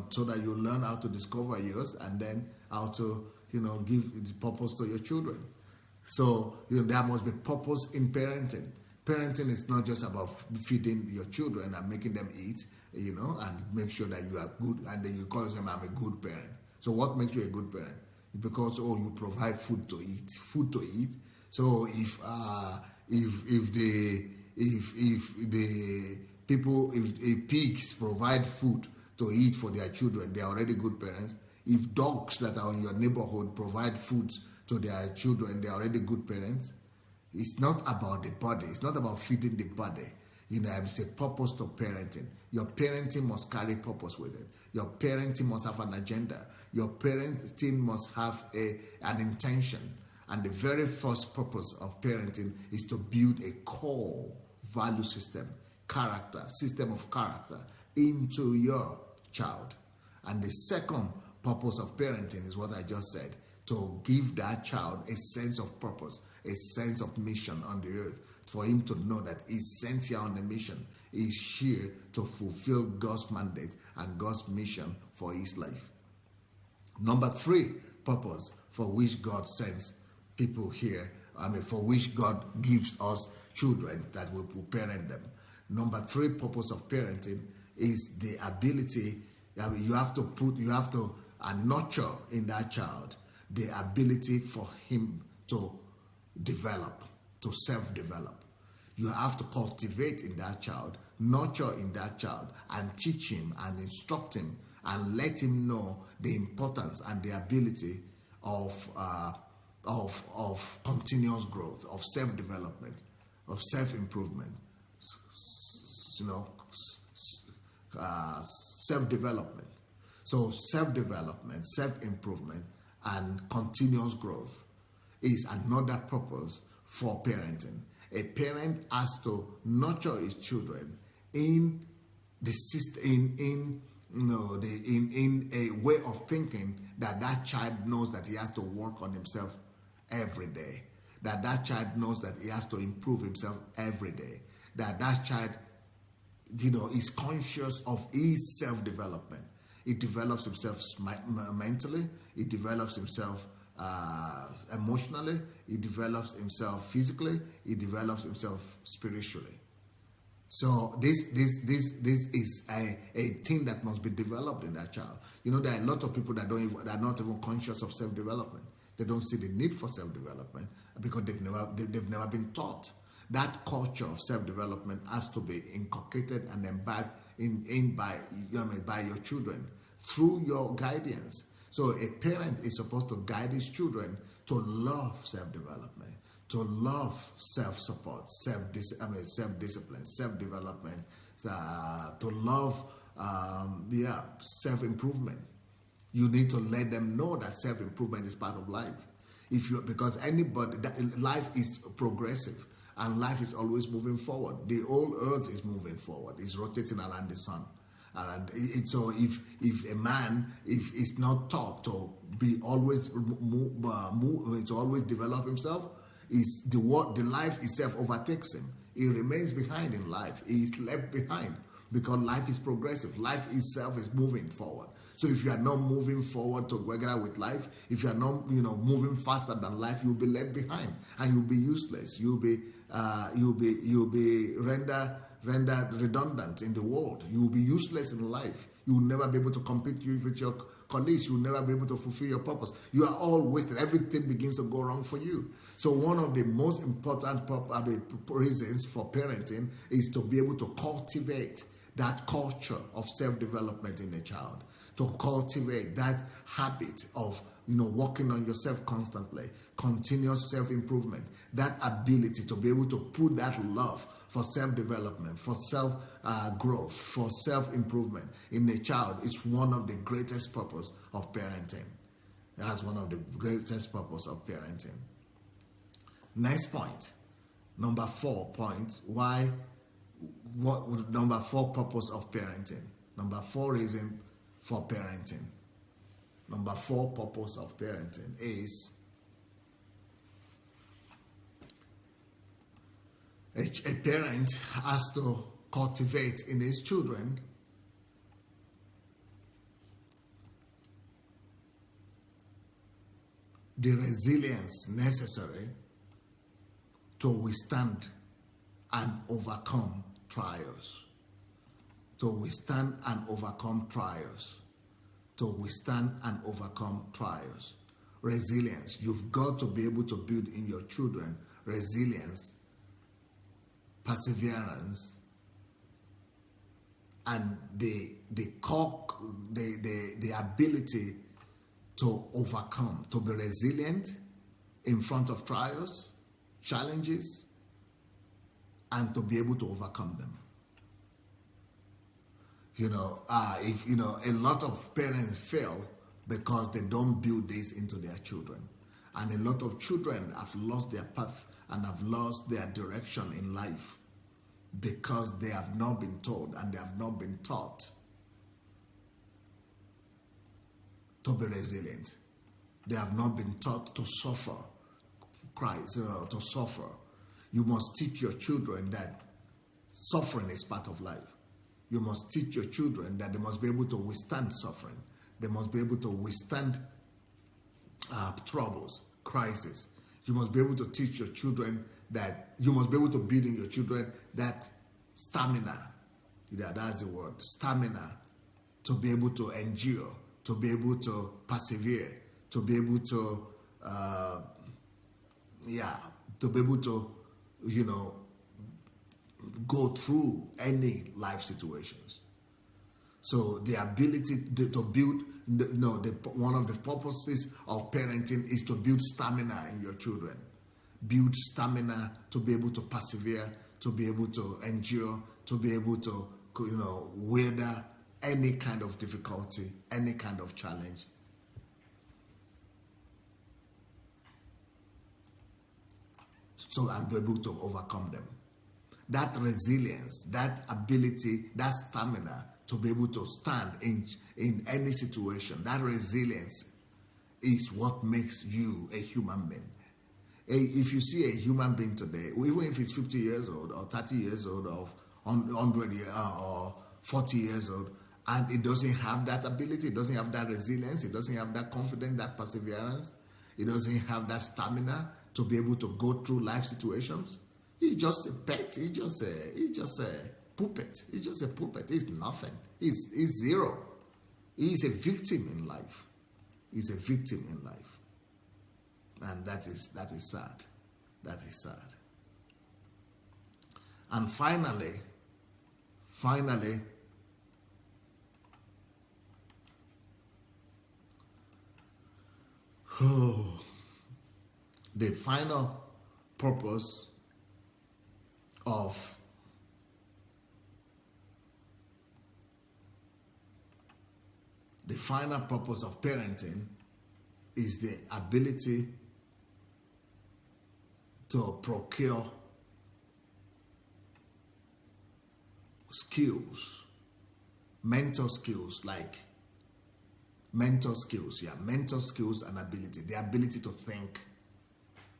so that you learn how to discover yours, and then how to, give the purpose to your children. So, there must be purpose in parenting. Parenting is not just about feeding your children and making them eat, and make sure that you are good, and then you call them, I'm a good parent. So what makes you a good parent? Because, you provide food to eat. So if pigs provide food to eat for their children, they are already good parents. If dogs that are in your neighborhood provide food to their children, they are already good parents. It's not about the body. It's not about feeding the body. It's a purpose to parenting. Your parenting must carry purpose with it. Your parenting must have an agenda. Your parenting must have an intention. And the very first purpose of parenting is to build a core value system of character into your child. And the second purpose of parenting is what I just said, to give that child a sense of purpose, a sense of mission on the earth, for him to know that he's sent here on a mission. He's here to fulfill God's mandate and God's mission for his life. Number 3 purpose for which God sends people here, for which God gives us children that will parent them. Number 3 purpose of parenting is the ability, you have to nurture in that child the ability for him to develop, to self-develop. You have to cultivate in that child, nurture in that child, and teach him and instruct him and let him know the importance and the ability of continuous growth, of self-development, of self-improvement, self-development. So self-development, self-improvement, and continuous growth is another purpose for parenting. A parent has to nurture his children in the system, in a way of thinking that child knows that he has to work on himself every day. That child knows that he has to improve himself every day. That child, is conscious of his self-development. He develops himself mentally. He develops himself emotionally. He develops himself physically. He develops himself spiritually. So this is a thing that must be developed in that child. There are a lot of people that are not even conscious of self-development. They don't see the need for self-development because they've never been taught. That culture of self-development has to be inculcated and imbibed by your children through your guidance. So a parent is supposed to guide his children to love self-development, to love self-support, self-discipline, self-development, to love self-improvement. You need to let them know that self-improvement is part of life. Because life is progressive and life is always moving forward. The whole earth is moving forward. It's rotating around the sun. So if a man is not taught to be always to always develop himself, the life itself overtakes him. He remains behind in life. He's left behind because life is progressive. Life itself is moving forward. So if you are not moving forward together with life, if you are not moving faster than life, you'll be left behind and you'll be useless. You'll be rendered redundant in the world. You will be useless in life. You will never be able to compete with your colleagues. You will never be able to fulfill your purpose. You are all wasted. Everything begins to go wrong for you. So one of the most important reasons for parenting is to be able to cultivate that culture of self-development in a child, to cultivate that habit of working on yourself constantly, continuous self-improvement, that ability to be able to put that love for self-development, for self-growth, for self-improvement in a child is one of the greatest purpose of parenting. That's one of the greatest purpose of parenting. Next point, number 4 point, number 4 purpose of parenting. Number 4 reason for parenting. Number 4 purpose of parenting is a parent has to cultivate in his children the resilience necessary to withstand and overcome trials. To withstand and overcome trials. To withstand and overcome trials. Resilience. You've got to be able to build in your children resilience, perseverance, and the ability to overcome, to be resilient in front of trials, challenges, and to be able to overcome them. A lot of parents fail because they don't build this into their children. And a lot of children have lost their path and have lost their direction in life because they have not been told and they have not been taught to be resilient. They have not been taught to suffer. To suffer. You must teach your children that suffering is part of life. You must teach your children that they must be able to withstand suffering. They must be able to withstand troubles, crises. You must be able to teach your children that, you must be able to build in your children that stamina. That's the word, stamina, to be able to endure, to be able to persevere, to be able to, to be able to, go through any life situations. So the ability to build, one of the purposes of parenting is to build stamina in your children. Build stamina to be able to persevere, to be able to endure, to be able to, weather any kind of difficulty, any kind of challenge. So I'm able to overcome them. That resilience, that ability, that stamina to be able to stand in any situation, that resilience is what makes you a human being. If you see a human being today, even if it's 50 years old or 30 years old or 100 years or 40 years old, and it doesn't have that ability, it doesn't have that resilience, it doesn't have that confidence, that perseverance, it doesn't have that stamina to be able to go through life situations, he's just a pet. He's just a puppet. He's just a puppet. He's nothing. He's zero. He's a victim in life. He's a victim in life. And that is sad. That is sad. And finally, the final purpose of parenting is the ability to procure skills, mental skills and ability, the ability to think,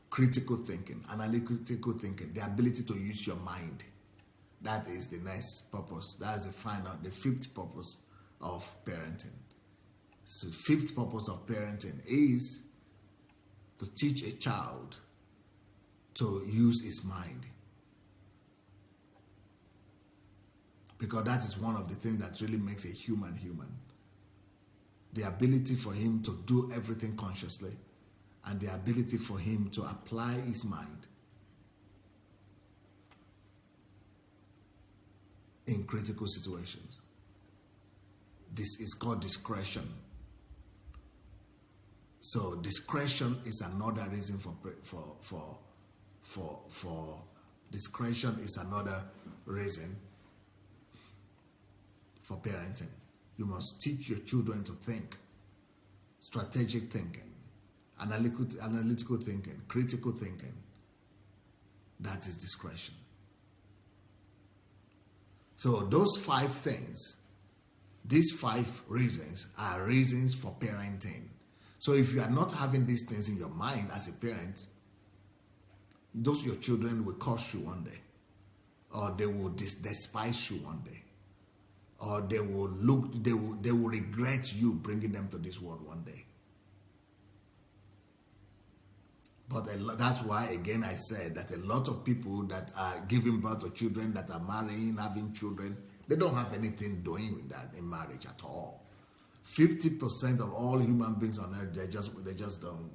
critical thinking, analytical thinking, the ability to use your mind. That is the next purpose. That's the fifth purpose of parenting. So fifth purpose of parenting is to teach a child to use his mind. Because that is one of the things that really makes a human human. The ability for him to do everything consciously, and the ability for him to apply his mind in critical situations. This is called discretion. So discretion is another reason for discretion is another reason for parenting. You must teach your children to think, strategic thinking, analytical thinking, critical thinking. That is discretion. So those 5 things, these 5 reasons are reasons for parenting. So if you are not having these things in your mind as a parent, those your children will curse you one day, or they will despise you one day, or they will regret you bringing them to this world one day. But that's why, again, I said that a lot of people that are giving birth to children, that are marrying, having children, they don't have anything doing with that in marriage at all. 50% of all human beings on earth, they just don't.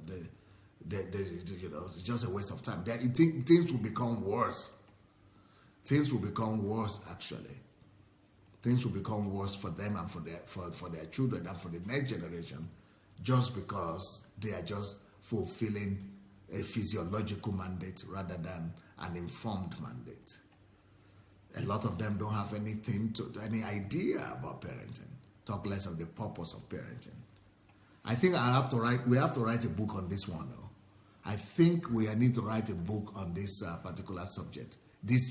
It's just a waste of time. Things will become worse. Things will become worse, actually. Things will become worse for them and for their children and for the next generation, just because they are just fulfilling a physiological mandate rather than an informed mandate. A lot of them don't have any idea about parenting, talk less of the purpose of parenting. I think we have to write a book on this one. Though. I think we need to write a book on this particular subject, this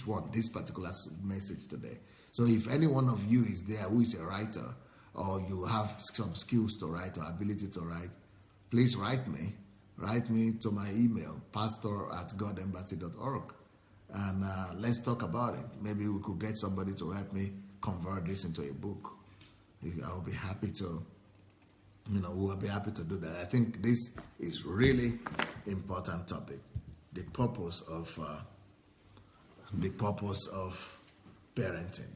particular message today. So if any one of you is there who is a writer, or you have some skills to write or ability to write, please write me. Write me to my email, pastor@godembassy.org, and let's talk about it. Maybe we could get somebody to help me convert this into a book. I'll be happy to, we'll be happy to do that. I think this is really important topic, the purpose of parenting,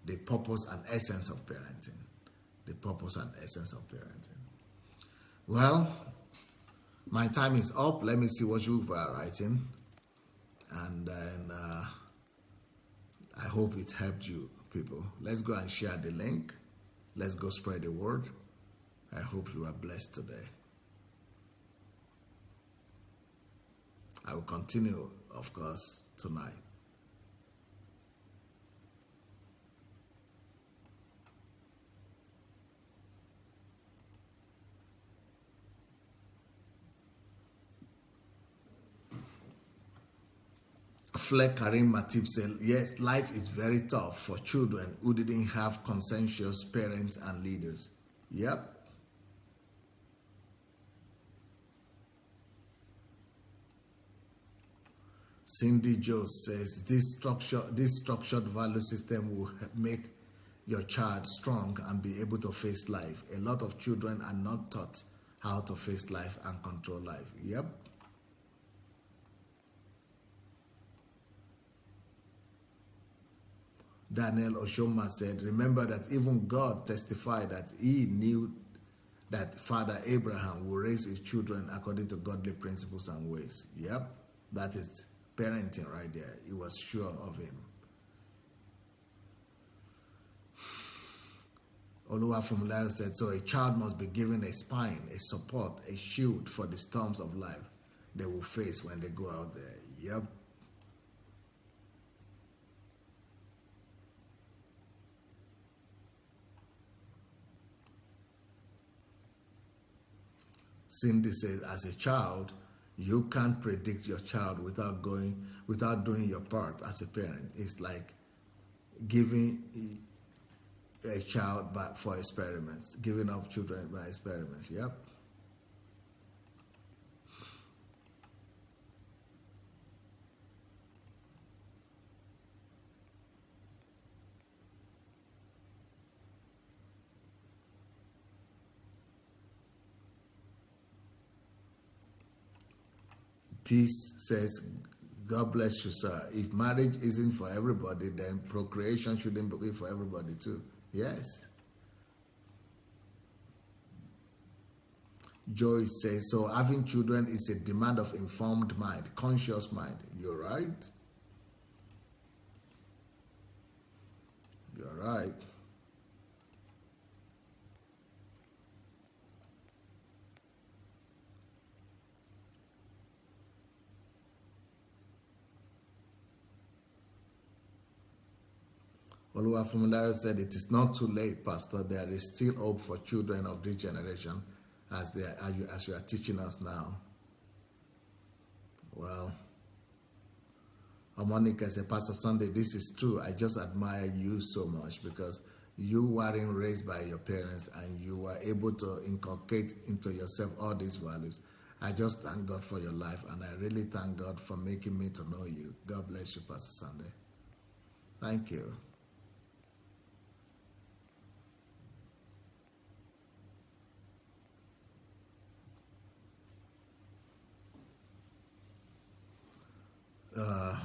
the purpose and essence of parenting, the purpose and essence of parenting. Well, my time is up. Let me see what you are writing. And then I hope it helped you, people. Let's go and share the link. Let's go spread the word. I hope you are blessed today. I will continue, of course, tonight. Fleck Karim Matip said, yes, life is very tough for children who didn't have conscientious parents and leaders. Yep. Cindy Joe says, this structured value system will make your child strong and be able to face life. A lot of children are not taught how to face life and control life. Yep. Daniel Oshoma said, remember that even God testified that he knew that Father Abraham will raise his children according to godly principles and ways. Yep, that is parenting right there. He was sure of him. Oluwafumulayo said, so a child must be given a spine, a support, a shield for the storms of life they will face when they go out there. Yep. Cindy says, as a child, you can't predict your child without doing your part as a parent. It's like giving a child back for experiments, giving up children by experiments. Yep. Peace says, God bless you, sir. If marriage isn't for everybody, then procreation shouldn't be for everybody too. Yes. Joy says, so having children is a demand of informed mind, conscious mind. You're right. You're right. Oluwafumulayo said, it is not too late, Pastor. There is still hope for children of this generation as you are teaching us now. Well, Monica said, Pastor Sunday, this is true. I just admire you so much because you weren't raised by your parents and you were able to inculcate into yourself all these values. I just thank God for your life, and I really thank God for making me to know you. God bless you, Pastor Sunday. Thank you.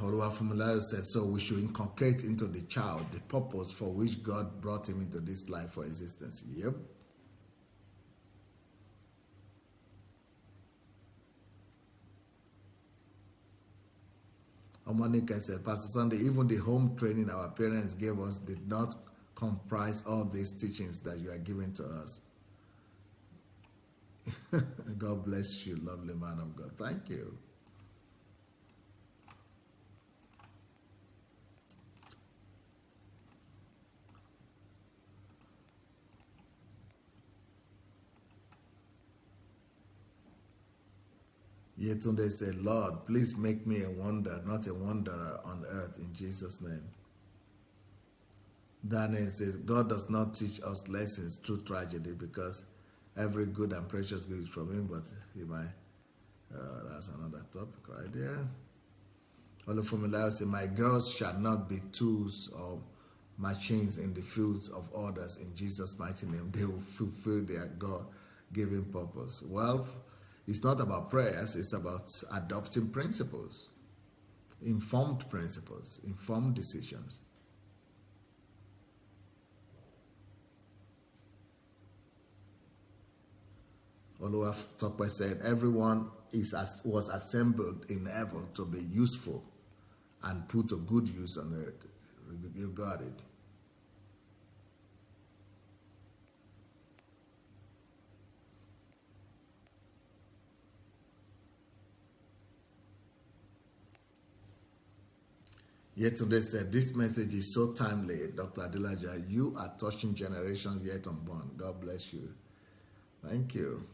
Oluwafumila said, so we should inculcate into the child the purpose for which God brought him into this life for existence. Yep. Monica said, Pastor Sunday, even the home training our parents gave us did not comprise all these teachings that you are giving to us. God bless you, lovely man of God. Thank you. Yetunde said, Lord, please make me a wonder, not a wanderer on earth, in Jesus' name. Daniel says, God does not teach us lessons through tragedy because every good and precious gift is from him, but he might, that's another topic right there. Olufumila says, my girls shall not be tools or machines in the fields of others, in Jesus' mighty name. They will fulfill their God-given purpose. Well, it's not about prayers, it's about adopting principles, informed decisions. Oluwatokpe said, everyone was assembled in heaven to be useful and put to good use on earth. You got it. Yetunde said, this message is so timely, Dr. Adilaja. You are touching generations yet unborn. God bless you. Thank you.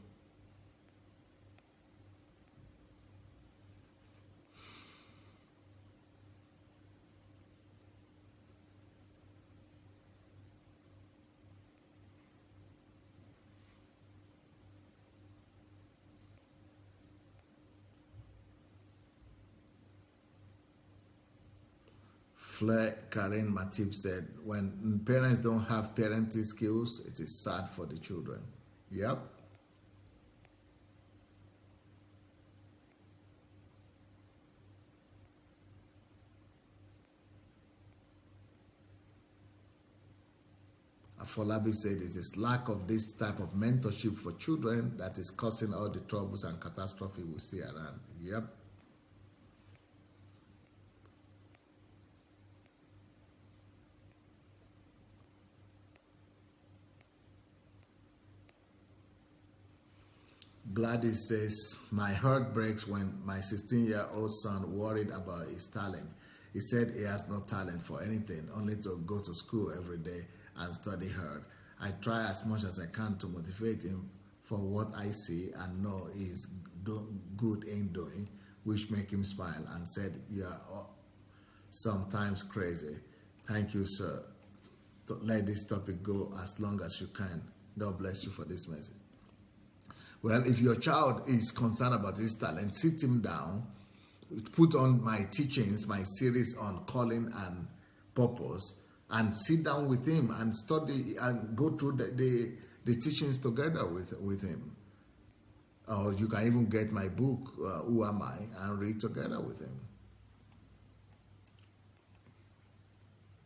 Flair Karen Matip said, when parents don't have parenting skills, it is sad for the children. Yep. Afolabi said it is lack of this type of mentorship for children that is causing all the troubles and catastrophe we see around. Yep. Gladys says, my heart breaks when my 16-year-old son worried about his talent. He said he has no talent for anything, only to go to school every day and study hard. I try as much as I can to motivate him for what I see and know he is good in doing, which make him smile and said, you are sometimes crazy. Thank you, sir. To let this topic go as long as you can. God bless you for this message. Well, if your child is concerned about his talent, sit him down, put on my teachings, my series on calling and purpose, and sit down with him and study and go through the teachings together with him. Or you can even get my book, Who Am I, and read together with him.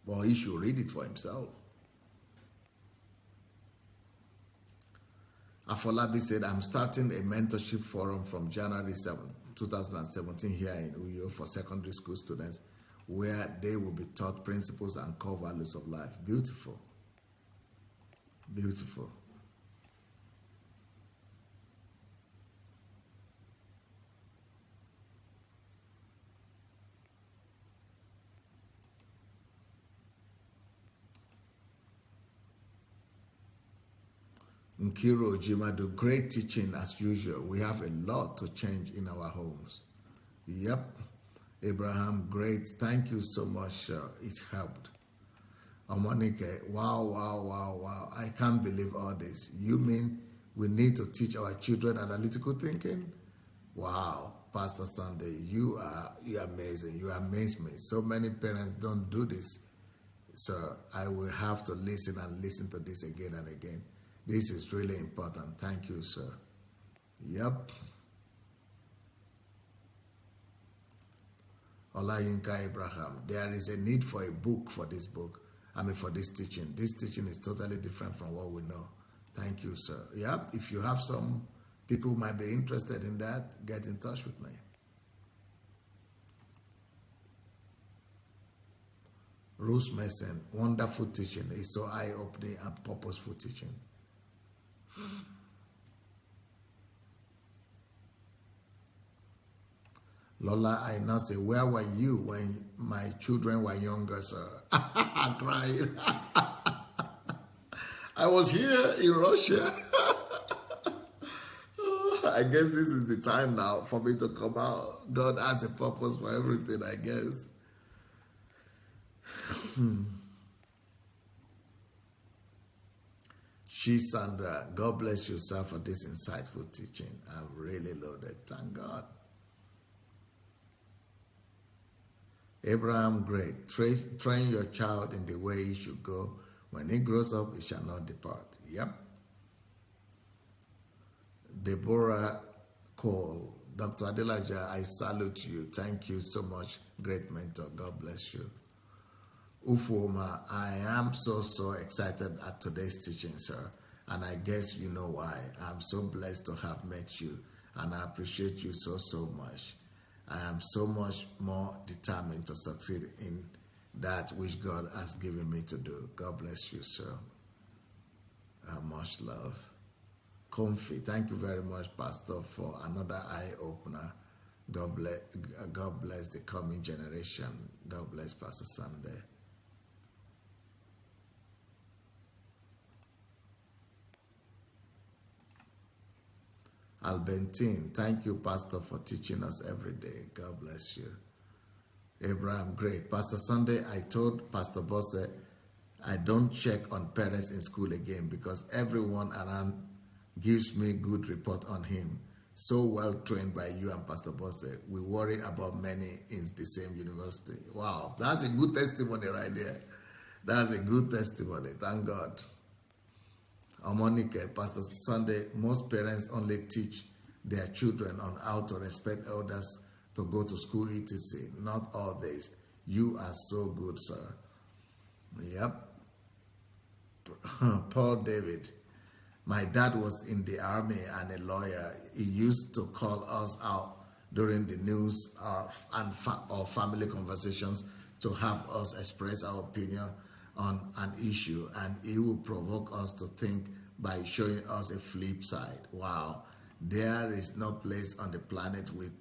Or he should read it for himself. Afolabi said, I'm starting a mentorship forum from January 7, 2017 here in Uyo for secondary school students where they will be taught principles and core values of life. Beautiful. Beautiful. Nkiro Jimado, great teaching as usual. We have a lot to change in our homes. Yep. Abraham, great. Thank you so much. It helped. Amonike, wow. I can't believe all this. You mean we need to teach our children analytical thinking? Wow. Pastor Sunday, you are amazing. You amaze me. So many parents don't do this. So I will have to listen to this again and again. This is really important. Thank you, sir. Yep. Olayinka Abraham, there is a need for a book for this book. For this teaching. This teaching is totally different from what we know. Thank you, sir. Yep, if you have some people who might be interested in that, get in touch with me. Bruce Mason, wonderful teaching. It's so eye-opening and purposeful teaching. Lola, I now say, where were you when my children were younger, sir? Crying. I was here in Russia. I guess this is the time now for me to come out. God has a purpose for everything, I guess. Sandra, God bless you, sir, for this insightful teaching. I'm really loaded. Thank God. Abraham, great. Train your child in the way he should go. When he grows up, he shall not depart. Yep. Deborah Cole, Dr. Adelaja, I salute you. Thank you so much. Great mentor. God bless you. Ufoma, I am so excited at today's teaching, sir. And I guess you know why. I'm so blessed to have met you. And I appreciate you so much. I am so much more determined to succeed in that which God has given me to do. God bless you, sir. Much love. Comfy, thank you very much, Pastor, for another eye-opener. God bless the coming generation. God bless Pastor Sunday. Albentine, thank you, Pastor, for teaching us every day. God bless you. Abraham, great. Pastor Sunday, I told Pastor Bosse, I don't check on parents in school again because everyone around gives me good report on him. So well trained by you and Pastor Bosse. We worry about many in the same university. Wow, that's a good testimony right there. That's a good testimony. Thank God. Monica, Pastor Sunday, most parents only teach their children on how to respect elders, to go to school, etc. Not all this. You are so good, sir. Yep. Paul David, my dad was in the army and a lawyer. He used to call us out during the news or family conversations to have us express our opinion on an issue, and he will provoke us to think by showing us a flip side. Wow, there is no place on the planet with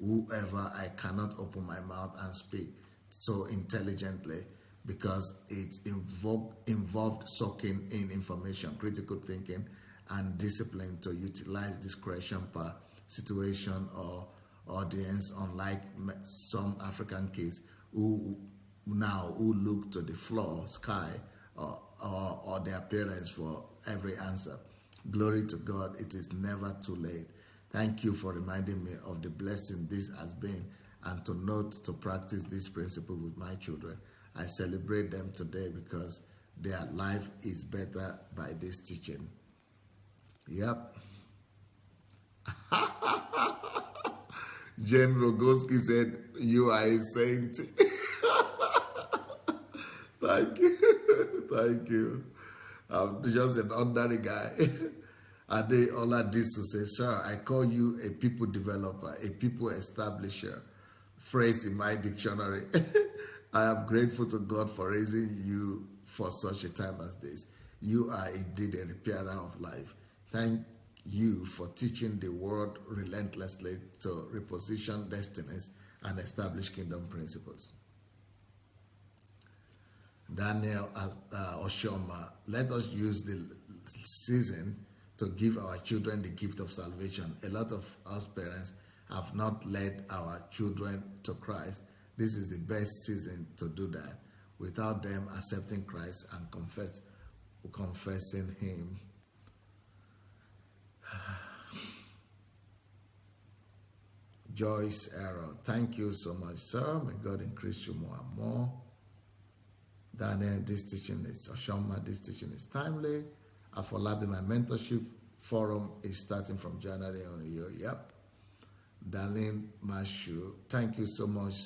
whoever I cannot open my mouth and speak so intelligently, because it involved soaking in information, critical thinking, and discipline to utilize discretion per situation or audience, unlike some African kids who look to the floor, sky, or their parents for every answer. Glory to God, it is never too late. Thank you for reminding me of the blessing this has been, and to note to practice this principle with my children. I celebrate them today because their life is better by this teaching. Yep. Jen Rogoski said, you are a saint. Thank you. Thank you. I'm just an ordinary guy. Ade Oladisu says, sir, I call you a people developer, a people establisher. Phrase in my dictionary. I am grateful to God for raising you for such a time as this. You are indeed a repairer of life. Thank you for teaching the world relentlessly to reposition destinies and establish kingdom principles. Daniel Oshoma, let us use the season to give our children the gift of salvation. A lot of us parents have not led our children to Christ. This is the best season to do that, without them accepting Christ and confessing Him. Joyce Arrow, thank you so much, sir. May God increase you more and more. Daniel, this teaching is Oshoma, this teaching is timely. Afolabi, my mentorship forum is starting from January on a year. Yep. Darlene Mashu, thank you so much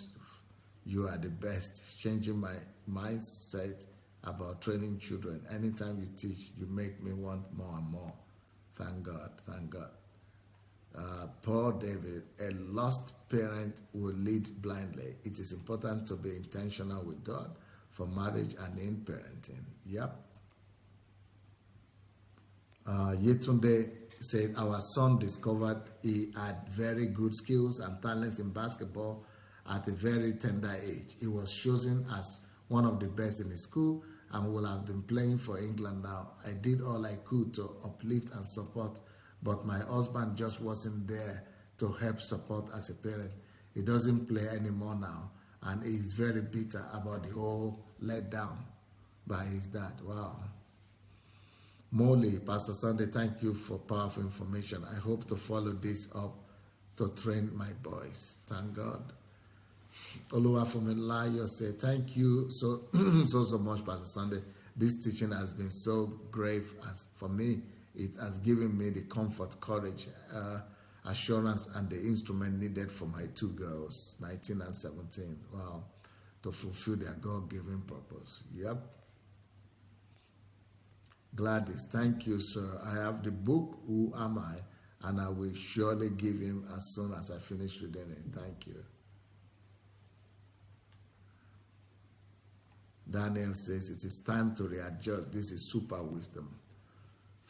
You are the best. It's changing my mindset about training children. Anytime you teach, you make me want more and more. Thank God. Thank God. Paul David, a lost parent will lead blindly. It is important to be intentional with God for marriage and in parenting. Yep. Yetunde said, our son discovered he had very good skills and talents in basketball at a very tender age. He was chosen as one of the best in his school and will have been playing for England now. I did all I could to uplift and support, but my husband just wasn't there to help support as a parent. He doesn't play anymore now, and he's very bitter about the whole letdown by his dad. Wow. Molly, Pastor Sunday, thank you for powerful information. I hope to follow this up to train my boys. Thank God. Oluwafumilayo said, thank you so much, Pastor Sunday. This teaching has been so great for me. It has given me the comfort, courage, assurance, and the instrument needed for my two girls, 19 and 17. Wow. To fulfill their God-given purpose. Yep. Gladys, thank you, sir. I have the book, Who Am I? And I will surely give him as soon as I finish reading it. Thank you. Daniel says, it is time to readjust. This is super wisdom.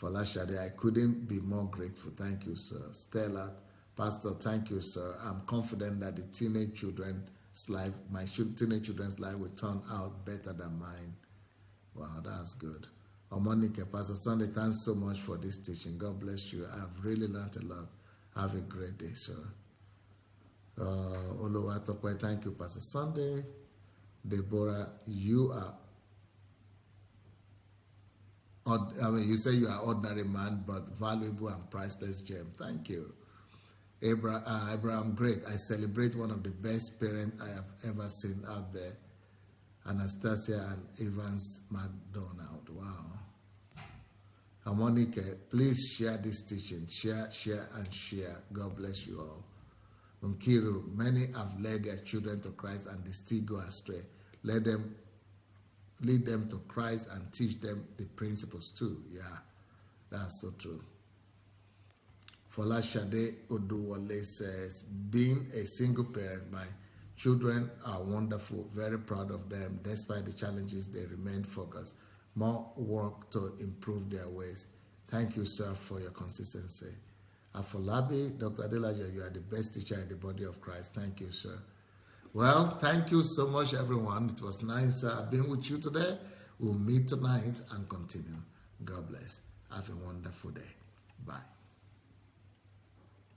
Falashade, I couldn't be more grateful. Thank you, sir. Stella, Pastor, thank you, sir. I'm confident that the teenage children's life, my teenage children's life will turn out better than mine. Wow, that's good. Omonike, Pastor Sunday, thanks so much for this teaching. God bless you. I've really learned a lot. Have a great day, sir. Oluwatope, thank you, Pastor Sunday. Deborah, you say you are ordinary man, but valuable and priceless gem. Thank you. Abraham, great. I celebrate one of the best parents I have ever seen out there. Anastasia and Evans McDonald. Wow. Harmonica, please share this teaching. Share, and share. God bless you all. Nkiru, many have led their children to Christ and they still go astray. Lead them to Christ and teach them the principles too. Yeah, that's so true. Folashade Oduwale says, being a single parent, my children are wonderful, very proud of them. Despite the challenges, they remain focused. More work to improve their ways. Thank you, sir, for your consistency. Afolabi, Dr. Adelaja, you are the best teacher in the body of Christ. Thank you, sir. Well, thank you so much, everyone. It was nice being with you today. We'll meet tonight and continue. God bless. Have a wonderful day. Bye.